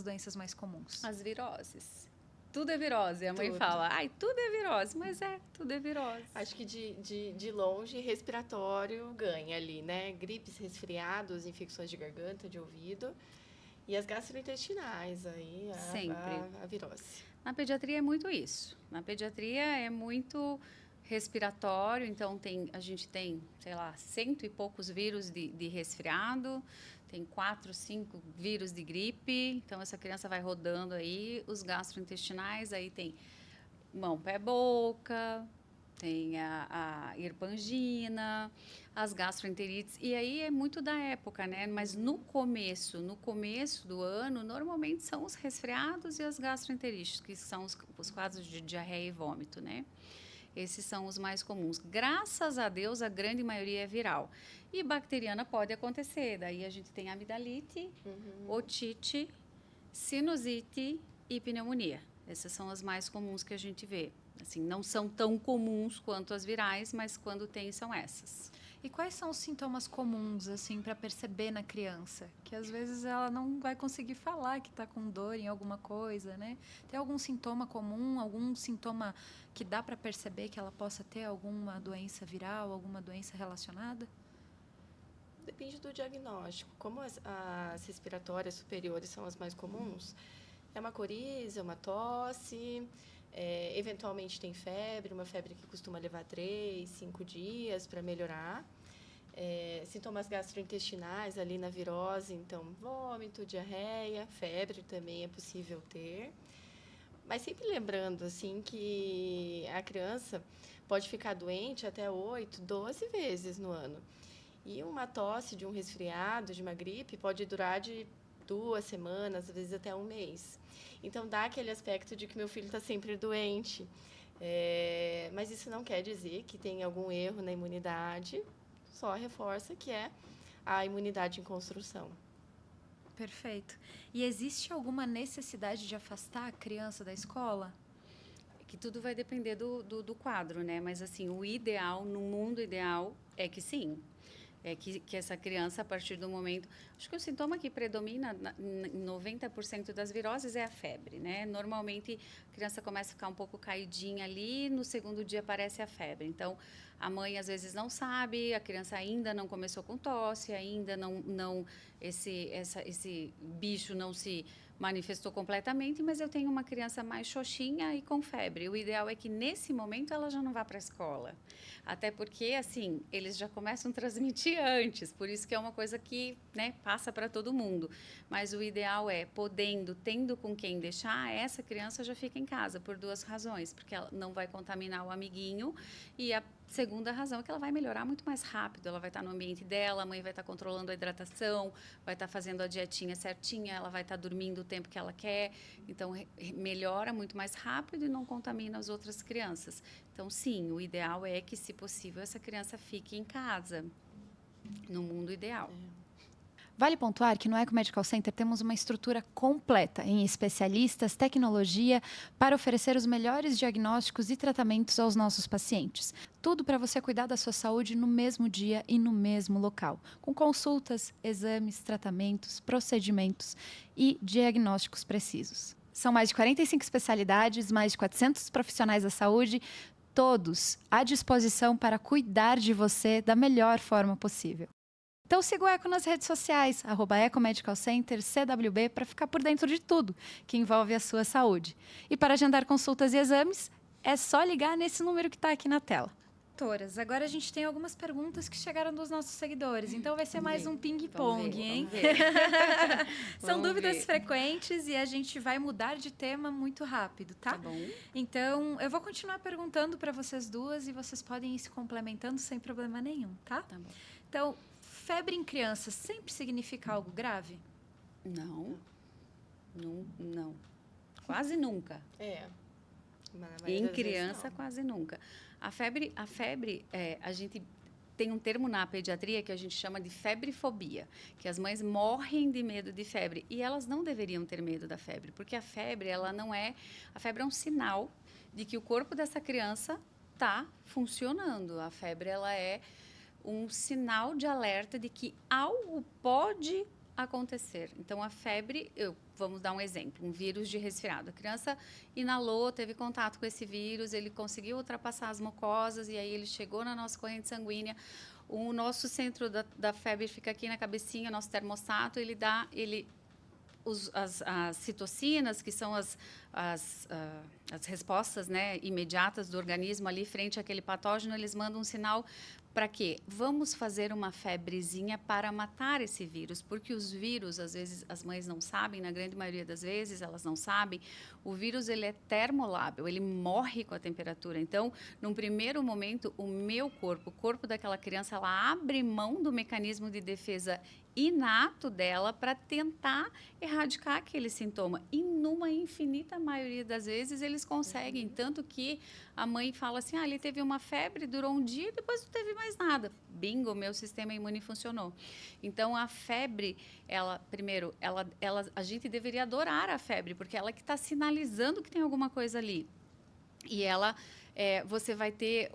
doenças mais comuns? As viroses. Tudo é virose. A mãe fala, tudo é virose, mas tudo é virose. Acho que de longe, respiratório ganha ali, né? Gripes, resfriados, infecções de garganta, de ouvido. E as gastrointestinais, aí a virose. Na pediatria é muito isso. Na pediatria é muito respiratório, então a gente tem, sei lá, 100 e poucos vírus de resfriado, tem 4, 5 vírus de gripe, então essa criança vai rodando aí, os gastrointestinais, aí tem mão, pé, boca, tem a hiperpangina, as gastroenterites, e aí é muito da época, né? Mas no começo do ano, normalmente são os resfriados e as gastroenterites, que são os quadros de diarreia e vômito, né? Esses são os mais comuns. Graças a Deus, a grande maioria é viral. E bacteriana pode acontecer. Daí a gente tem amidalite, otite, sinusite e pneumonia. Essas são as mais comuns que a gente vê. Assim, não são tão comuns quanto as virais, mas quando tem, são essas. E quais são os sintomas comuns, assim, para perceber na criança? Que às vezes ela não vai conseguir falar que está com dor em alguma coisa, né? Tem algum sintoma comum, algum sintoma que dá para perceber que ela possa ter alguma doença viral, alguma doença relacionada? Depende do diagnóstico. Como as respiratórias superiores são as mais comuns, é uma coriza, uma tosse, eventualmente tem febre, uma febre que costuma levar 3, 5 dias para melhorar. Sintomas gastrointestinais ali na virose, então vômito, diarreia, febre também é possível ter. Mas sempre lembrando assim que a criança pode ficar doente até 8, 12 vezes no ano. E uma tosse de um resfriado, de uma gripe, pode durar de 2 semanas, às vezes até um mês. Então, dá aquele aspecto de que meu filho está sempre doente. Mas isso não quer dizer que tem algum erro na imunidade, só reforça que é a imunidade em construção. Perfeito. E existe alguma necessidade de afastar a criança da escola? Que tudo vai depender do quadro, né? Mas, assim, o ideal, no mundo ideal, é que sim. É que essa criança, a partir do momento... Acho que o sintoma que predomina em 90% das viroses é a febre, né? Normalmente, a criança começa a ficar um pouco caidinha ali, no segundo dia aparece a febre. Então, a mãe, às vezes, não sabe, a criança ainda não começou com tosse, ainda esse bicho não se manifestou completamente, mas eu tenho uma criança mais xoxinha e com febre. O ideal é que, nesse momento, ela já não vá para a escola. Até porque, assim, eles já começam a transmitir antes, por isso que é uma coisa que, né, passa para todo mundo. Mas o ideal é, tendo com quem deixar, essa criança já fica em casa, por 2 razões. Porque ela não vai contaminar o amiguinho e a segunda razão é que ela vai melhorar muito mais rápido. Ela vai estar no ambiente dela, a mãe vai estar controlando a hidratação, vai estar fazendo a dietinha certinha, ela vai estar dormindo o tempo que ela quer. Então, melhora muito mais rápido e não contamina as outras crianças. Então, sim, o ideal é que, se possível, essa criança fique em casa, no mundo ideal. Vale pontuar que no Eco Medical Center temos uma estrutura completa em especialistas, tecnologia, para oferecer os melhores diagnósticos e tratamentos aos nossos pacientes. Tudo para você cuidar da sua saúde no mesmo dia e no mesmo local, com consultas, exames, tratamentos, procedimentos e diagnósticos precisos. São mais de 45 especialidades, mais de 400 profissionais da saúde, todos à disposição para cuidar de você da melhor forma possível. Então siga o Eco nas redes sociais, @EcoMedicalCenter, CWB, para ficar por dentro de tudo que envolve a sua saúde. E para agendar consultas e exames, é só ligar nesse número que está aqui na tela. Doutoras, agora a gente tem algumas perguntas que chegaram dos nossos seguidores, então vai ser mais um ping-pong, hein? São dúvidas frequentes e a gente vai mudar de tema muito rápido, tá? Tá bom. Então, eu vou continuar perguntando para vocês duas e vocês podem ir se complementando sem problema nenhum, tá? Tá bom. Então, febre em criança sempre significa algo grave? Não. Quase nunca. Em criança, quase nunca. A febre, a gente tem um termo na pediatria que a gente chama de febrefobia, que as mães morrem de medo de febre e elas não deveriam ter medo da febre, porque a febre é um sinal de que o corpo dessa criança está funcionando. A febre, ela é um sinal de alerta de que algo pode acontecer. Então, a febre, vamos dar um exemplo, um vírus de resfriado. A criança inalou, teve contato com esse vírus, ele conseguiu ultrapassar as mucosas e aí ele chegou na nossa corrente sanguínea. O nosso centro da febre fica aqui na cabecinha, nosso termostato, as citocinas, que são as respostas, né, imediatas do organismo ali frente àquele patógeno, eles mandam um sinal para quê? Vamos fazer uma febrezinha para matar esse vírus, porque os vírus, às vezes, as mães não sabem, na grande maioria das vezes, elas não sabem, o vírus, ele é termolábil, ele morre com a temperatura. Então, num primeiro momento, o corpo daquela criança, ela abre mão do mecanismo de defesa inato dela para tentar erradicar aquele sintoma. E numa infinita maioria das vezes eles conseguem, tanto que a mãe fala assim, ele teve uma febre, durou um dia e depois não teve mais nada. Bingo, meu sistema imune funcionou. Então, a febre, primeiro, a gente deveria adorar a febre, porque ela que está sinalizando que tem alguma coisa ali. E você vai ter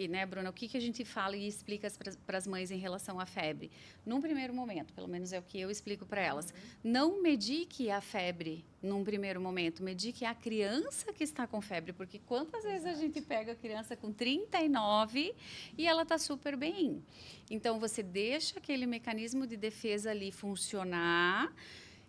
né, Bruna? O que a gente fala e explica para as mães em relação à febre? Num primeiro momento, pelo menos é o que eu explico para elas. Não medique a febre num primeiro momento, medique a criança que está com febre, porque quantas vezes a gente pega a criança com 39 e ela está super bem? Então, você deixa aquele mecanismo de defesa ali funcionar.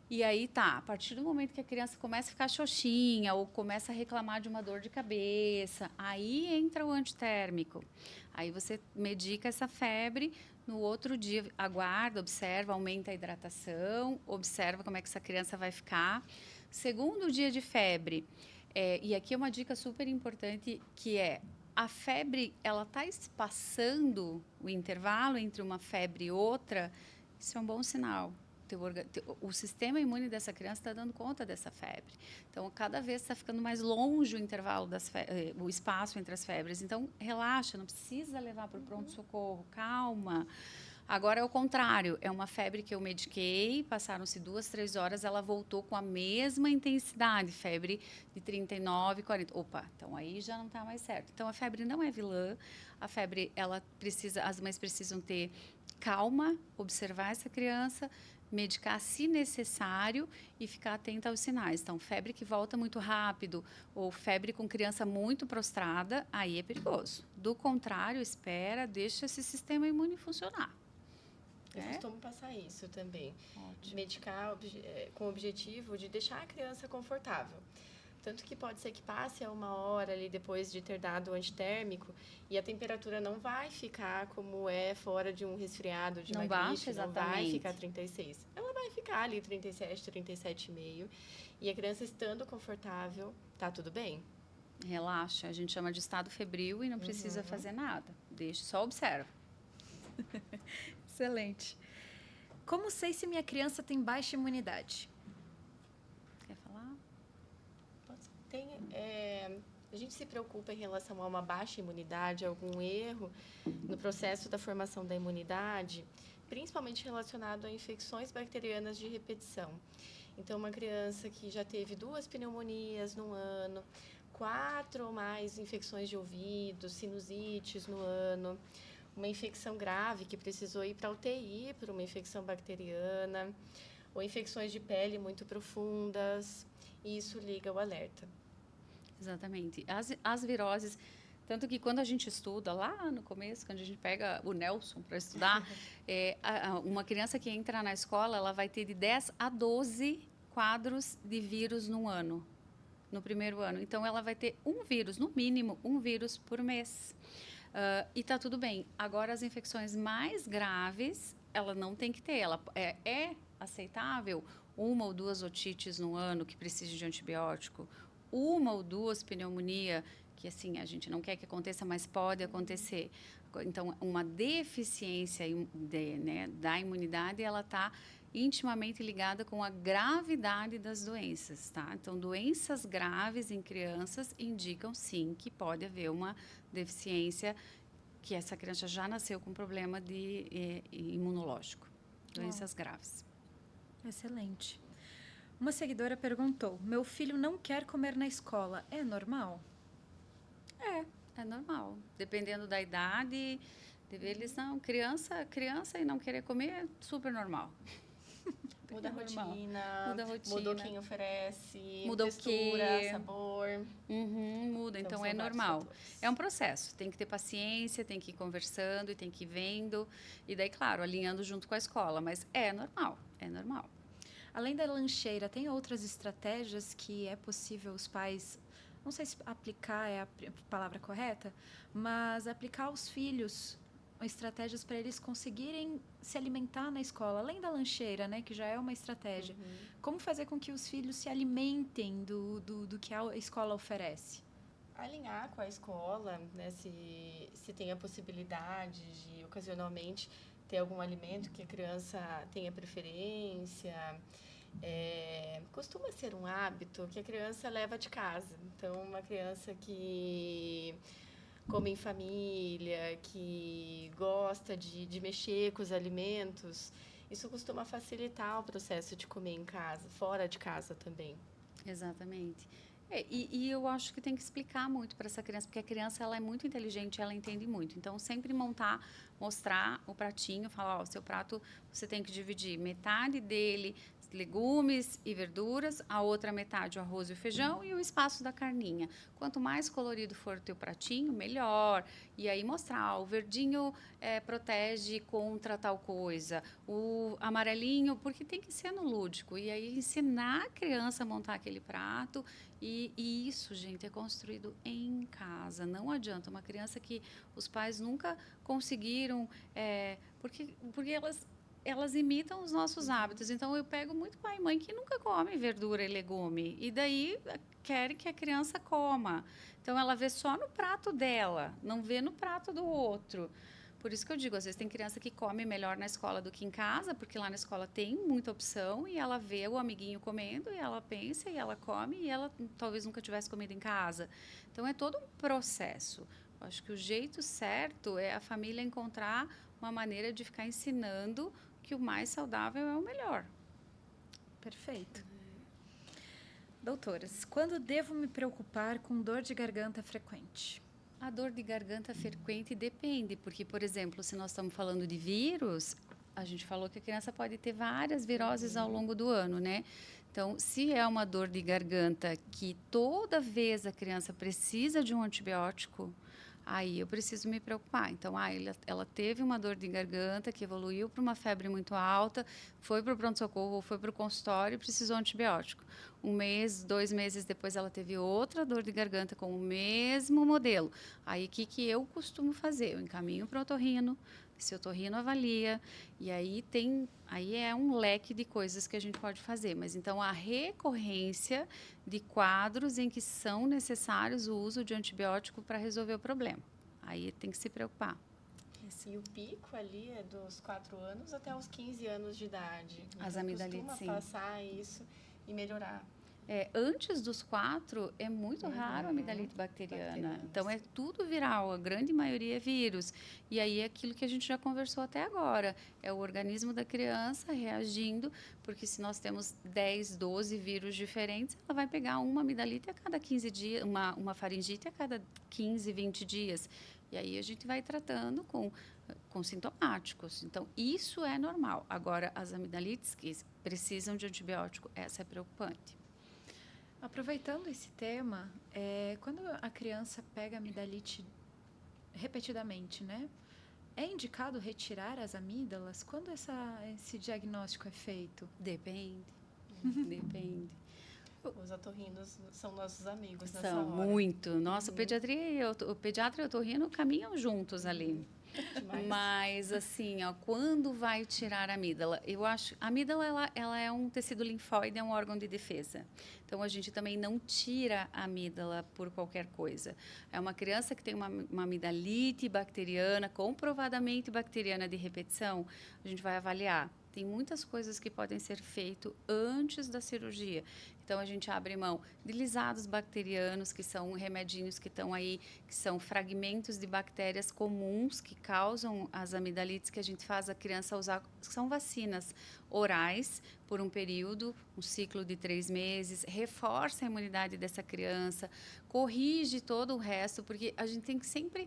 E aí a partir do momento que a criança começa a ficar xoxinha ou começa a reclamar de uma dor de cabeça, aí entra o antitérmico. Aí você medica essa febre, no outro dia aguarda, observa, aumenta a hidratação, observa como é que essa criança vai ficar. Segundo dia de febre, e aqui é uma dica super importante, que é a febre, ela está espaçando o intervalo entre uma febre e outra, isso é um bom sinal. O sistema imune dessa criança está dando conta dessa febre. Então, cada vez está ficando mais longe o intervalo o espaço entre as febres. Então, relaxa, não precisa levar para o pronto-socorro, calma. Agora é o contrário, é uma febre que eu mediquei, passaram-se 2, 3 horas, ela voltou com a mesma intensidade, febre de 39, 40. Opa, então aí já não está mais certo. Então, a febre não é vilã, a febre, as mães precisam ter calma, observar essa criança, medicar se necessário e ficar atenta aos sinais. Então, febre que volta muito rápido ou febre com criança muito prostrada, aí é perigoso. Do contrário, espera, deixa esse sistema imune funcionar. Eu costumo passar isso também. Ótimo. Medicar com o objetivo de deixar a criança confortável. Tanto que pode ser que passe a 1 hora ali depois de ter dado o antitérmico e a temperatura não vai ficar como é fora de um resfriado, de uma gripe, não vai ficar 36. Ela vai ficar ali 37, 37,5. E a criança estando confortável, tá tudo bem. Relaxa, a gente chama de estado febril e não precisa fazer nada. Deixa, só observa. Excelente. Como sei se minha criança tem baixa imunidade? Quer falar? A gente se preocupa em relação a uma baixa imunidade, algum erro no processo da formação da imunidade, principalmente relacionado a infecções bacterianas de repetição. Então, uma criança que já teve 2 pneumonias no ano, 4 ou mais infecções de ouvido, sinusites no ano, uma infecção grave que precisou ir para a UTI por uma infecção bacteriana, ou infecções de pele muito profundas, e isso liga o alerta. Exatamente. As viroses, tanto que quando a gente estuda, lá no começo, quando a gente pega o Nelson para estudar, uma criança que entra na escola, ela vai ter de 10 a 12 quadros de vírus no ano, no primeiro ano. Então, ela vai ter um vírus, no mínimo, um vírus por mês. E tá tudo bem. Agora, as infecções mais graves, ela não tem que ter. Ela é aceitável 1 ou 2 otites no ano que precisem de antibiótico, 1 ou 2 pneumonia, que assim, a gente não quer que aconteça, mas pode acontecer. Então, uma deficiência da imunidade, ela está intimamente ligada com a gravidade das doenças, tá? Então, doenças graves em crianças indicam, sim, que pode haver uma deficiência, que essa criança já nasceu com problema imunológico, doenças graves. Excelente. Uma seguidora perguntou: meu filho não quer comer na escola, é normal? É normal. Dependendo da idade deles, não. Criança e não querer comer é super normal. Muda a rotina, Muda a rotina. Muda quem oferece, muda textura, o quê? sabor. Muda, então é normal. É um processo, tem que ter paciência, tem que ir conversando e tem que ir vendo. E daí, claro, alinhando junto com a escola, mas é normal, é normal. Além da lancheira, tem outras estratégias que é possível os pais, não sei se aplicar é a palavra correta, mas aplicar aos filhos estratégias para eles conseguirem se alimentar na escola, além da lancheira, né, que já é uma estratégia. Como fazer com que os filhos se alimentem do que a escola oferece? Alinhar com a escola, né, se tem a possibilidade de, ocasionalmente, ter algum alimento que a criança tenha preferência. Costuma ser um hábito que a criança leva de casa. Então, uma criança que come em família, que gosta de mexer com os alimentos, isso costuma facilitar o processo de comer em casa, fora de casa também. Exatamente. E eu acho que tem que explicar muito para essa criança, porque a criança ela é muito inteligente, ela entende muito. Então, sempre mostrar o pratinho, falar, ó, o seu prato você tem que dividir metade dele legumes e verduras, a outra metade o arroz e o feijão e o espaço da carninha. Quanto mais colorido for o teu pratinho, melhor. E aí mostrar, o verdinho protege contra tal coisa, o amarelinho, porque tem que ser no lúdico. E aí ensinar a criança a montar aquele prato. E isso, gente, é construído em casa. Não adianta. Uma criança que os pais nunca conseguiram, porque elas imitam os nossos hábitos. Então, eu pego muito pai e mãe que nunca come verdura e legume. E daí, querem que a criança coma. Então, ela vê só no prato dela, não vê no prato do outro. Por isso que eu digo, às vezes tem criança que come melhor na escola do que em casa, porque lá na escola tem muita opção e ela vê o amiguinho comendo e ela pensa e ela come e ela talvez nunca tivesse comido em casa. Então, é todo um processo. Eu acho que o jeito certo é a família encontrar uma maneira de ficar ensinando que o mais saudável é o melhor. Perfeito. Doutoras, quando devo me preocupar com dor de garganta frequente? A dor de garganta frequente depende, porque, por exemplo, se nós estamos falando de vírus, a gente falou que a criança pode ter várias viroses ao longo do ano, né? Então, se é uma dor de garganta que toda vez a criança precisa de um antibiótico, aí eu preciso me preocupar. Então, ela teve uma dor de garganta que evoluiu para uma febre muito alta, foi para o pronto-socorro, foi para o consultório e precisou de antibiótico. 1 mês, 2 meses depois, ela teve outra dor de garganta com o mesmo modelo. Aí, o que eu costumo fazer? Eu encaminho para o otorrino, se o otorrino avalia, e aí é um leque de coisas que a gente pode fazer. Mas, então, a recorrência de quadros em que são necessários o uso de antibiótico para resolver o problema. Aí tem que se preocupar. E o pico ali é dos 4 anos até os 15 anos de idade. As amidalites, costuma sim. passar isso e melhorar. Antes dos 4, é muito raro a amidalite bacteriana. Então, é tudo viral, a grande maioria é vírus. E aí, é aquilo que a gente já conversou até agora. É o organismo da criança reagindo, porque se nós temos 10, 12 vírus diferentes, ela vai pegar uma amidalite a cada 15 dias, uma faringite a cada 15, 20 dias. E aí, a gente vai tratando com sintomáticos. Então, isso é normal. Agora, as amidalites que precisam de antibiótico, essa é preocupante. Aproveitando esse tema, quando a criança pega amidalite repetidamente, né? É indicado retirar as amígdalas? Quando esse diagnóstico é feito? Depende. Depende. Os otorrinos são nossos amigos nessa São hora. Muito. Nossa, o pediatra e o otorrino caminham juntos ali. Demais. Mas, assim, ó, quando vai tirar a amígdala? Eu acho... A amígdala, ela é um tecido linfóide, é um órgão de defesa. Então, a gente também não tira a amígdala por qualquer coisa. É uma criança que tem uma amidalite bacteriana, comprovadamente bacteriana de repetição, a gente vai avaliar. Tem muitas coisas que podem ser feitas antes da cirurgia. Então, a gente abre mão de lisados bacterianos, que são remedinhos que estão aí, que são fragmentos de bactérias comuns que causam as amidalites, que a gente faz a criança usar, são vacinas orais por um período, um ciclo de 3 meses, reforça a imunidade dessa criança, corrige todo o resto, porque a gente tem que sempre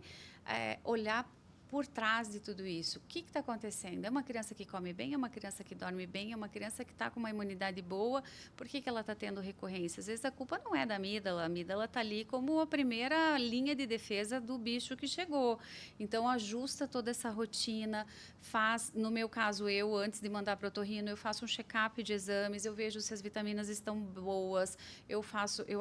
olhar por trás de tudo isso. O que está acontecendo? É uma criança que come bem? É uma criança que dorme bem? É uma criança que está com uma imunidade boa? Por que ela está tendo recorrência? Às vezes a culpa não é da amígdala. A amígdala está ali como a primeira linha de defesa do bicho que chegou. Então, ajusta toda essa rotina, faz, no meu caso, antes de mandar para o otorrino, eu faço um check-up de exames, eu vejo se as vitaminas estão boas, eu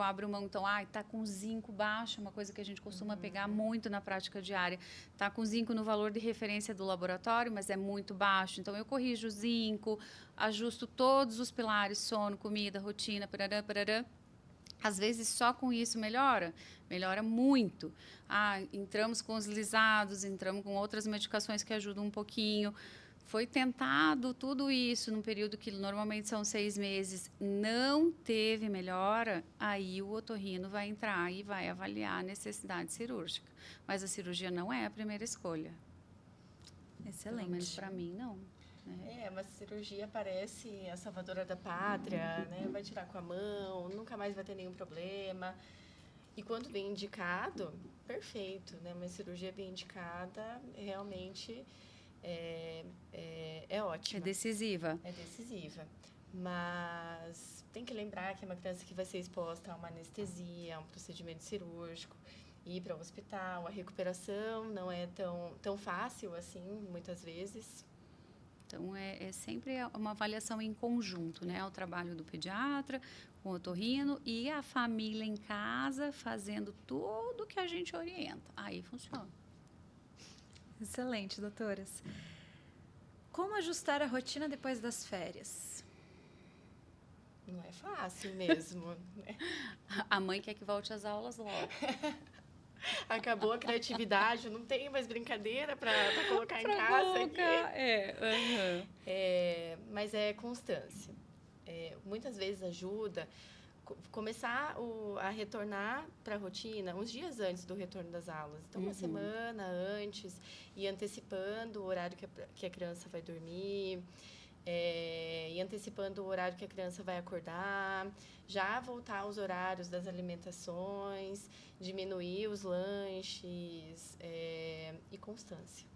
abro mão, então, está com zinco baixo, uma coisa que a gente costuma pegar muito na prática diária, está com zinco no valor de referência do laboratório, mas é muito baixo. Então, eu corrijo o zinco, ajusto todos os pilares, sono, comida, rotina, parará, parará. Às vezes, só com isso melhora muito. Entramos com os lisados, entramos com outras medicações que ajudam um pouquinho. Foi tentado tudo isso num período que normalmente são 6 meses, não teve melhora, aí o otorrino vai entrar e vai avaliar a necessidade cirúrgica. Mas a cirurgia não é a primeira escolha. Excelente. Pelo menos para mim, não. Né? Mas cirurgia parece a salvadora da pátria, né? Vai tirar com a mão, nunca mais vai ter nenhum problema. E quando bem indicado, perfeito, né? Uma cirurgia bem indicada realmente é ótima. É decisiva. É decisiva. Mas tem que lembrar que é uma criança que vai ser exposta a uma anestesia, a um procedimento cirúrgico, ir para o hospital. A recuperação não é tão fácil assim, muitas vezes. Então, é sempre uma avaliação em conjunto, né? O trabalho do pediatra, com o otorrino e a família em casa fazendo tudo que a gente orienta. Aí funciona. Excelente, doutoras. Como ajustar a rotina depois das férias? Não é fácil mesmo, né? A mãe quer que volte às aulas logo. Acabou a criatividade, não tem mais brincadeira para colocar em casa aqui. Mas é constância. Muitas vezes ajuda começar a retornar para a rotina uns dias antes do retorno das aulas. Então, uma semana antes, e antecipando o horário que a criança vai dormir, e antecipando o horário que a criança vai acordar, já voltar aos horários das alimentações, diminuir os lanches e constância.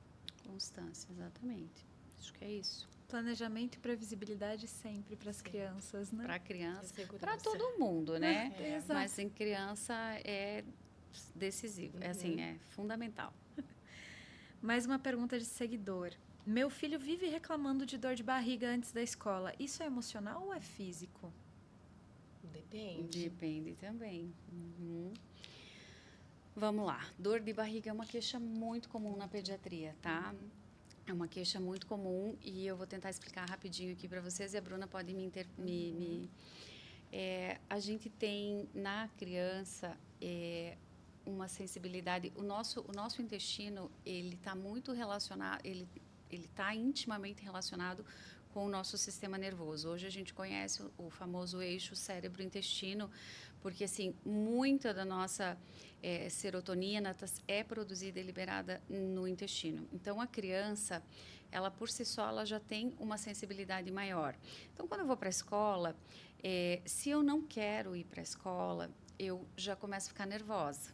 Constância, exatamente. Acho que é isso. Planejamento e previsibilidade sempre para as crianças, né? Para a criança, para todo mundo, né? Exato. Mas em criança é decisivo, é fundamental. Mais uma pergunta de seguidor. Meu filho vive reclamando de dor de barriga antes da escola. Isso é emocional ou é físico? Depende. Depende também. Vamos lá. Dor de barriga é uma queixa muito comum na pediatria, tá? É uma queixa muito comum e eu vou tentar explicar rapidinho aqui para vocês e a Bruna pode a gente tem na criança uma sensibilidade. O nosso intestino, ele está muito relacionado, ele está intimamente relacionado com o nosso sistema nervoso. Hoje a gente conhece o famoso eixo cérebro-intestino, porque assim, muita da nossa serotonina é produzida e liberada no intestino. Então, a criança, ela por si só, ela já tem uma sensibilidade maior. Então, quando eu vou para a escola, se eu não quero ir para a escola, eu já começo a ficar nervosa.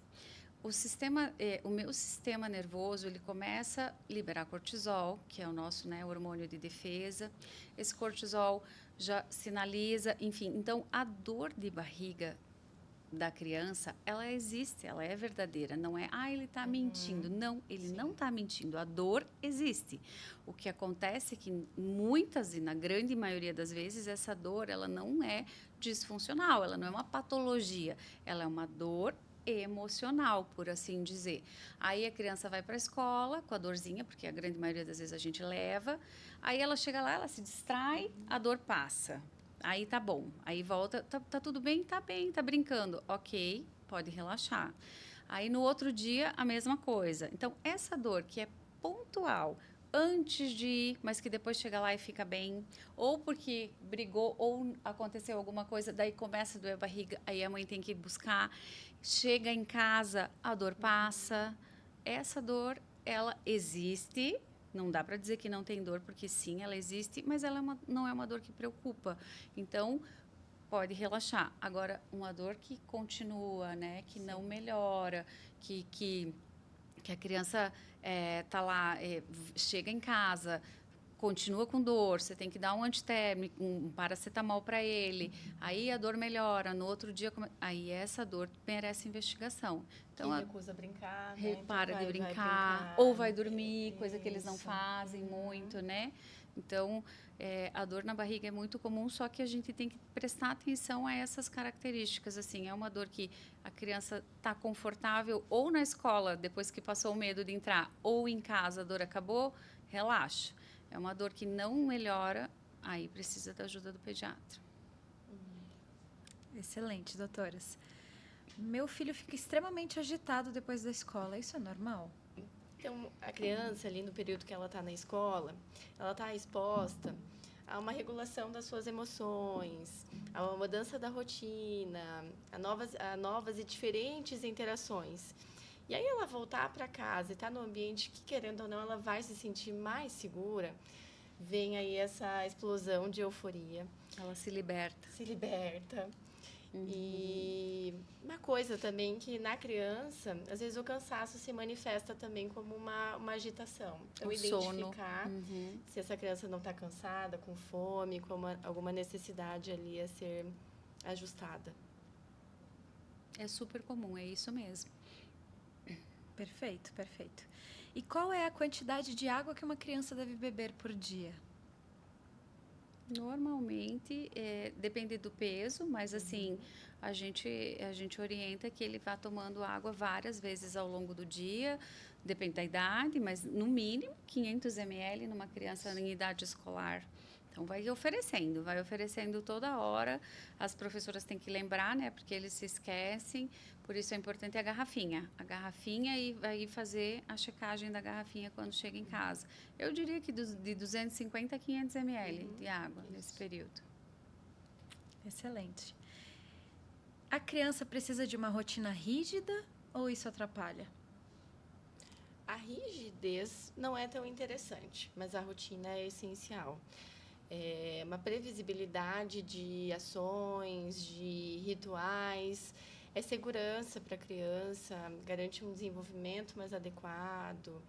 O meu sistema nervoso, ele começa a liberar cortisol, que é o nosso hormônio de defesa. Esse cortisol já sinaliza, enfim. Então, a dor de barriga da criança, ela existe, ela é verdadeira. Não é, ele está mentindo. Não, ele não está mentindo. A dor existe. O que acontece é que muitas e na grande maioria das vezes, essa dor, ela não é disfuncional, ela não é uma patologia. Ela é uma dor emocional, por assim dizer. Aí a criança vai para a escola com a dorzinha, porque a grande maioria das vezes a gente leva. Aí ela chega lá, ela se distrai, a dor passa. Aí tá bom. Aí volta, tá tudo bem? Tá bem, tá brincando. Ok, pode relaxar. Aí no outro dia, a mesma coisa. Então, essa dor que é pontual, antes de ir, mas que depois chega lá e fica bem, ou porque brigou, ou aconteceu alguma coisa, daí começa a doer a barriga, aí a mãe tem que ir buscar. Chega em casa, a dor passa. Essa dor, ela existe. Não dá para dizer que não tem dor, porque sim, ela existe, mas ela não é uma dor que preocupa. Então, pode relaxar. Agora, uma dor que continua, né, que não melhora, que a criança tá lá, chega em casa, continua com dor, você tem que dar um antitérmico, um paracetamol para ele, aí a dor melhora, no outro dia, aí essa dor merece investigação. Então, recusa brincar, né? Para de vai brincar, ou vai dormir, coisa que eles não fazem muito, né? Então, a dor na barriga é muito comum, só que a gente tem que prestar atenção a essas características. Assim, é uma dor que a criança está confortável, ou na escola, depois que passou o medo de entrar, ou em casa, a dor acabou, relaxa. É uma dor que não melhora, aí precisa da ajuda do pediatra. Excelente, doutoras. Meu filho fica extremamente agitado depois da escola. Isso é normal? Então, a criança, ali no período que ela está na escola, ela está exposta a uma regulação das suas emoções, a uma mudança da rotina, a novas e diferentes interações. E aí ela voltar para casa e estar num ambiente que, querendo ou não, ela vai se sentir mais segura, vem aí essa explosão de euforia. Ela se liberta. Se liberta. E uma coisa também que na criança, às vezes o cansaço se manifesta também como uma agitação. Então, O identificar sono. se essa criança não está cansada, com fome, com alguma necessidade ali a ser ajustada. É super comum, é isso mesmo. Perfeito, perfeito. E qual é a quantidade de água que uma criança deve beber por dia? Normalmente, depende do peso, mas assim, a gente orienta que ele vá tomando água várias vezes ao longo do dia, depende da idade, mas no mínimo 500 ml numa criança em idade escolar. Então, vai oferecendo toda hora. As professoras têm que lembrar, né, porque eles se esquecem, por isso é importante a garrafinha. A garrafinha e vai fazer a checagem da garrafinha quando chega em casa. Eu diria que de 250 a 500 ml de água nesse período. Excelente. A criança precisa de uma rotina rígida ou isso atrapalha? A rigidez não é tão interessante, mas a rotina é essencial. É uma previsibilidade de ações, de rituais, é segurança para a criança, garante um desenvolvimento mais adequado.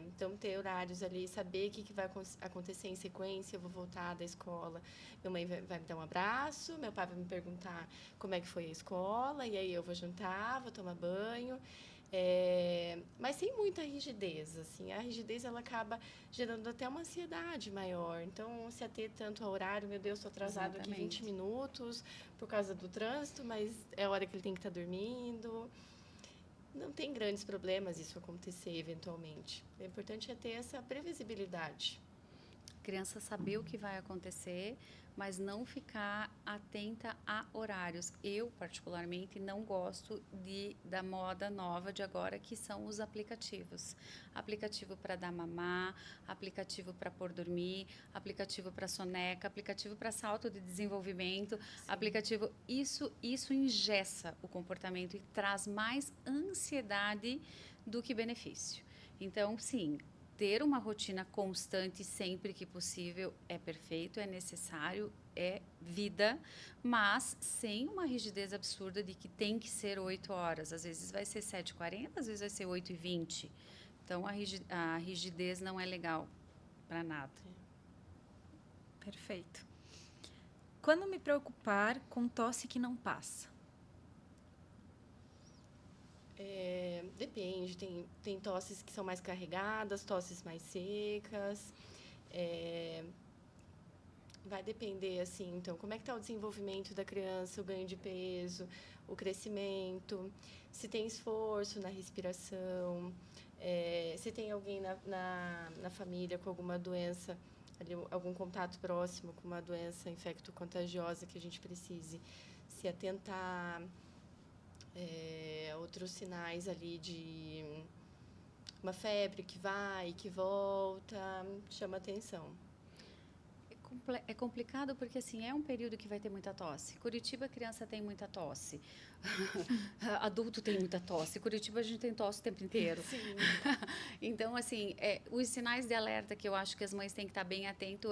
Então, ter horários ali, saber o que vai acontecer em sequência. Eu vou voltar da escola, minha mãe vai me dar um abraço, meu pai vai me perguntar como é que foi a escola, e aí eu vou jantar, vou tomar banho. Mas sem muita rigidez, assim. A rigidez, ela acaba gerando até uma ansiedade maior. Então, se ater tanto ao horário, meu Deus, estou atrasado aqui 20 minutos por causa do trânsito, mas é a hora que ele tem que estar dormindo. Não tem grandes problemas isso acontecer eventualmente. O importante é ter essa previsibilidade. A criança saber o que vai acontecer, mas não ficar atenta a horários. Eu, particularmente, não gosto da moda nova de agora, que são os aplicativos. Aplicativo para dar mamar, aplicativo para pôr dormir, aplicativo para soneca, aplicativo para salto de desenvolvimento, aplicativo... Isso engessa o comportamento e traz mais ansiedade do que benefício. Então, sim, ter uma rotina constante sempre que possível é perfeito, é necessário, é vida, mas sem uma rigidez absurda de que tem que ser 8 horas. Às vezes vai ser 7h40, às vezes vai ser 8h20. Então, a rigidez não é legal para nada. Perfeito. Quando me preocupar com tosse que não passa? Depende, tem tosses que são mais carregadas, tosses mais secas. Vai depender, assim, então, como é que está o desenvolvimento da criança, o ganho de peso, o crescimento, se tem esforço na respiração, se tem alguém na família com alguma doença, ali, algum contato próximo com uma doença infecto-contagiosa que a gente precise se atentar. Outros sinais ali de uma febre que vai e que volta, chama atenção. É complicado porque, assim, é um período que vai ter muita tosse. Curitiba, a criança tem muita tosse. Adulto tem muita tosse. Curitiba, a gente tem tosse o tempo inteiro. Sim. Então, assim, os sinais de alerta que eu acho que as mães têm que estar bem atento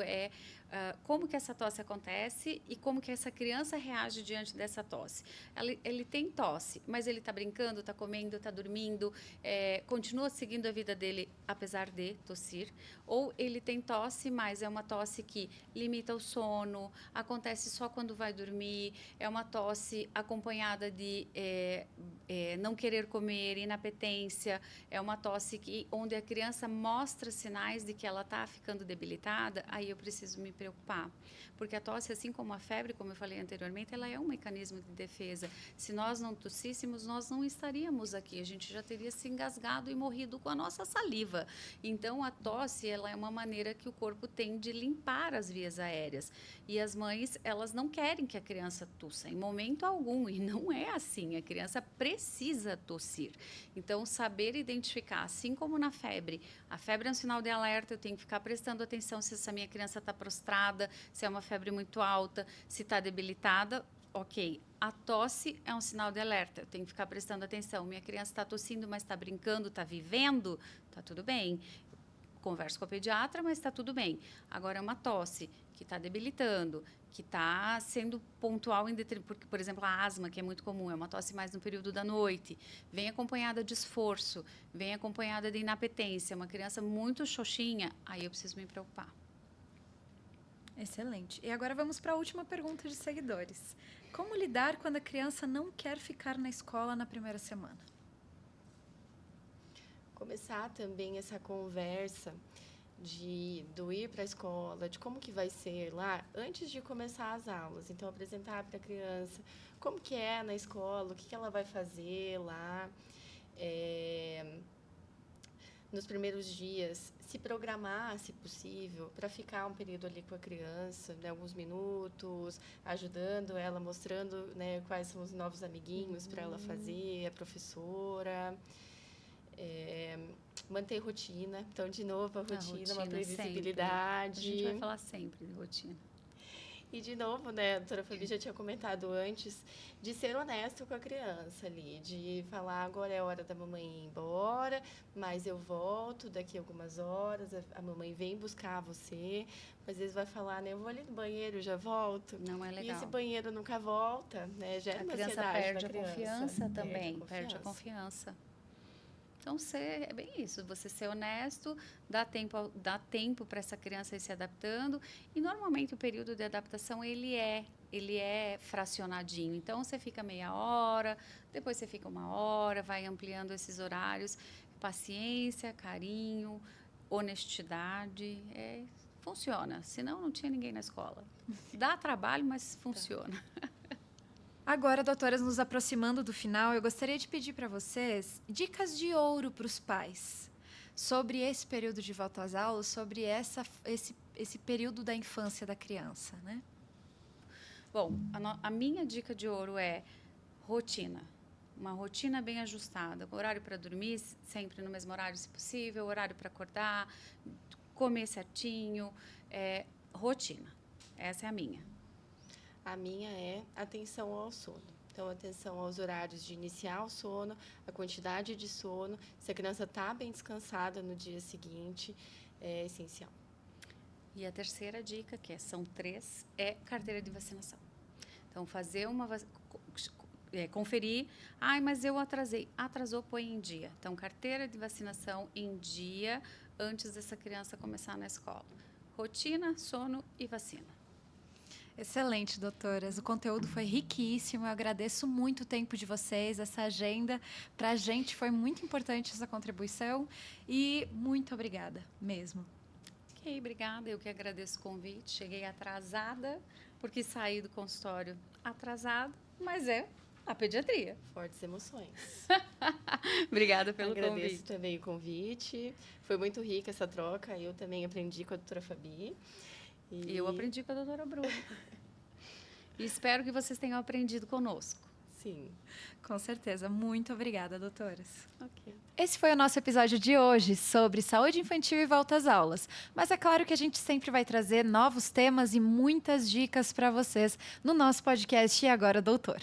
como que essa tosse acontece e como que essa criança reage diante dessa tosse. Ele tem tosse, mas ele está brincando, está comendo, está dormindo, continua seguindo a vida dele apesar de tossir. Ou ele tem tosse, mas é uma tosse que limita o sono, acontece só quando vai dormir, é uma tosse acompanhada de não querer comer, inapetência, é uma tosse onde onde a criança mostra sinais de que ela está ficando debilitada, aí eu preciso me preocupar. Porque a tosse, assim como a febre, como eu falei anteriormente, ela é um mecanismo de defesa. Se nós não tossíssemos, nós não estaríamos aqui. A gente já teria se engasgado e morrido com a nossa saliva. Então, a tosse, ela é uma maneira que o corpo tem de limpar as vias aéreas. E as mães, elas não querem que a criança tossa em momento algum. E não é assim. A criança precisa tossir. Então, saber identificar, assim como na febre, a febre é um sinal de alerta, eu tenho que ficar prestando atenção se essa minha criança está prostrada, se é uma febre muito alta, se está debilitada, ok. A tosse é um sinal de alerta, eu tenho que ficar prestando atenção. Minha criança está tossindo, mas está brincando, está vivendo, está tudo bem. Converso com a pediatra, mas está tudo bem. Agora, é uma tosse que está debilitando, que está sendo pontual em porque, por exemplo, a asma, que é muito comum, é uma tosse mais no período da noite, vem acompanhada de esforço, vem acompanhada de inapetência, uma criança muito xoxinha, aí eu preciso me preocupar. Excelente. E agora vamos para a última pergunta de seguidores. Como lidar quando a criança não quer ficar na escola na primeira semana? Começar também essa conversa do ir para a escola, de como que vai ser lá, antes de começar as aulas. Então, apresentar para a criança como que é na escola, o que ela vai fazer lá. Nos primeiros dias, se programar, se possível, para ficar um período ali com a criança, né, alguns minutos, ajudando ela, mostrando, né, quais são os novos amiguinhos para ela fazer, a professora. Manter rotina. Então, de novo, a rotina, uma previsibilidade. Sempre. A gente vai falar sempre de rotina. E, de novo, né, a doutora Fabi já tinha comentado antes, de ser honesto com a criança ali, de falar, agora é a hora da mamãe ir embora, mas eu volto daqui a algumas horas, a mamãe vem buscar você, mas às vezes vai falar, né, eu vou ali no banheiro, já volto. Não é legal. E esse banheiro nunca volta, né, gera uma ansiedade na criança. perde a confiança também, perde a confiança. Então, é bem isso, você ser honesto, dá tempo para essa criança ir se adaptando. E, normalmente, o período de adaptação, ele é fracionadinho. Então, você fica meia hora, depois você fica uma hora, vai ampliando esses horários. Paciência, carinho, honestidade, funciona. Senão, não tinha ninguém na escola. Dá trabalho, mas funciona. Agora, doutoras, nos aproximando do final, eu gostaria de pedir para vocês dicas de ouro para os pais sobre esse período de volta às aulas, sobre esse período da infância da criança, né? Bom, a minha dica de ouro é rotina. Uma rotina bem ajustada. Horário para dormir, sempre no mesmo horário, se possível. Horário para acordar, comer certinho. Rotina. Essa é a minha. A minha é atenção ao sono. Então, atenção aos horários de iniciar o sono, a quantidade de sono. Se a criança está bem descansada no dia seguinte, é essencial. E a terceira dica, são 3, é carteira de vacinação. Então, fazer conferir. Mas eu atrasei. Atrasou, põe em dia. Então, carteira de vacinação em dia antes dessa criança começar na escola. Rotina, sono e vacina. Excelente, doutoras. O conteúdo foi riquíssimo. Eu agradeço muito o tempo de vocês, essa agenda. Para a gente foi muito importante essa contribuição e muito obrigada mesmo. Ok, obrigada. Eu que agradeço o convite. Cheguei atrasada, porque saí do consultório atrasada, mas é a pediatria. Fortes emoções. Obrigada pelo convite. Agradeço também o convite. Foi muito rica essa troca. Eu também aprendi com a doutora Fabi. E eu aprendi com a doutora Bruna. E espero que vocês tenham aprendido conosco. Sim. Com certeza. Muito obrigada, doutoras. Ok. Esse foi o nosso episódio de hoje sobre saúde infantil e volta às aulas. Mas é claro que a gente sempre vai trazer novos temas e muitas dicas para vocês no nosso podcast E Agora, Doutor.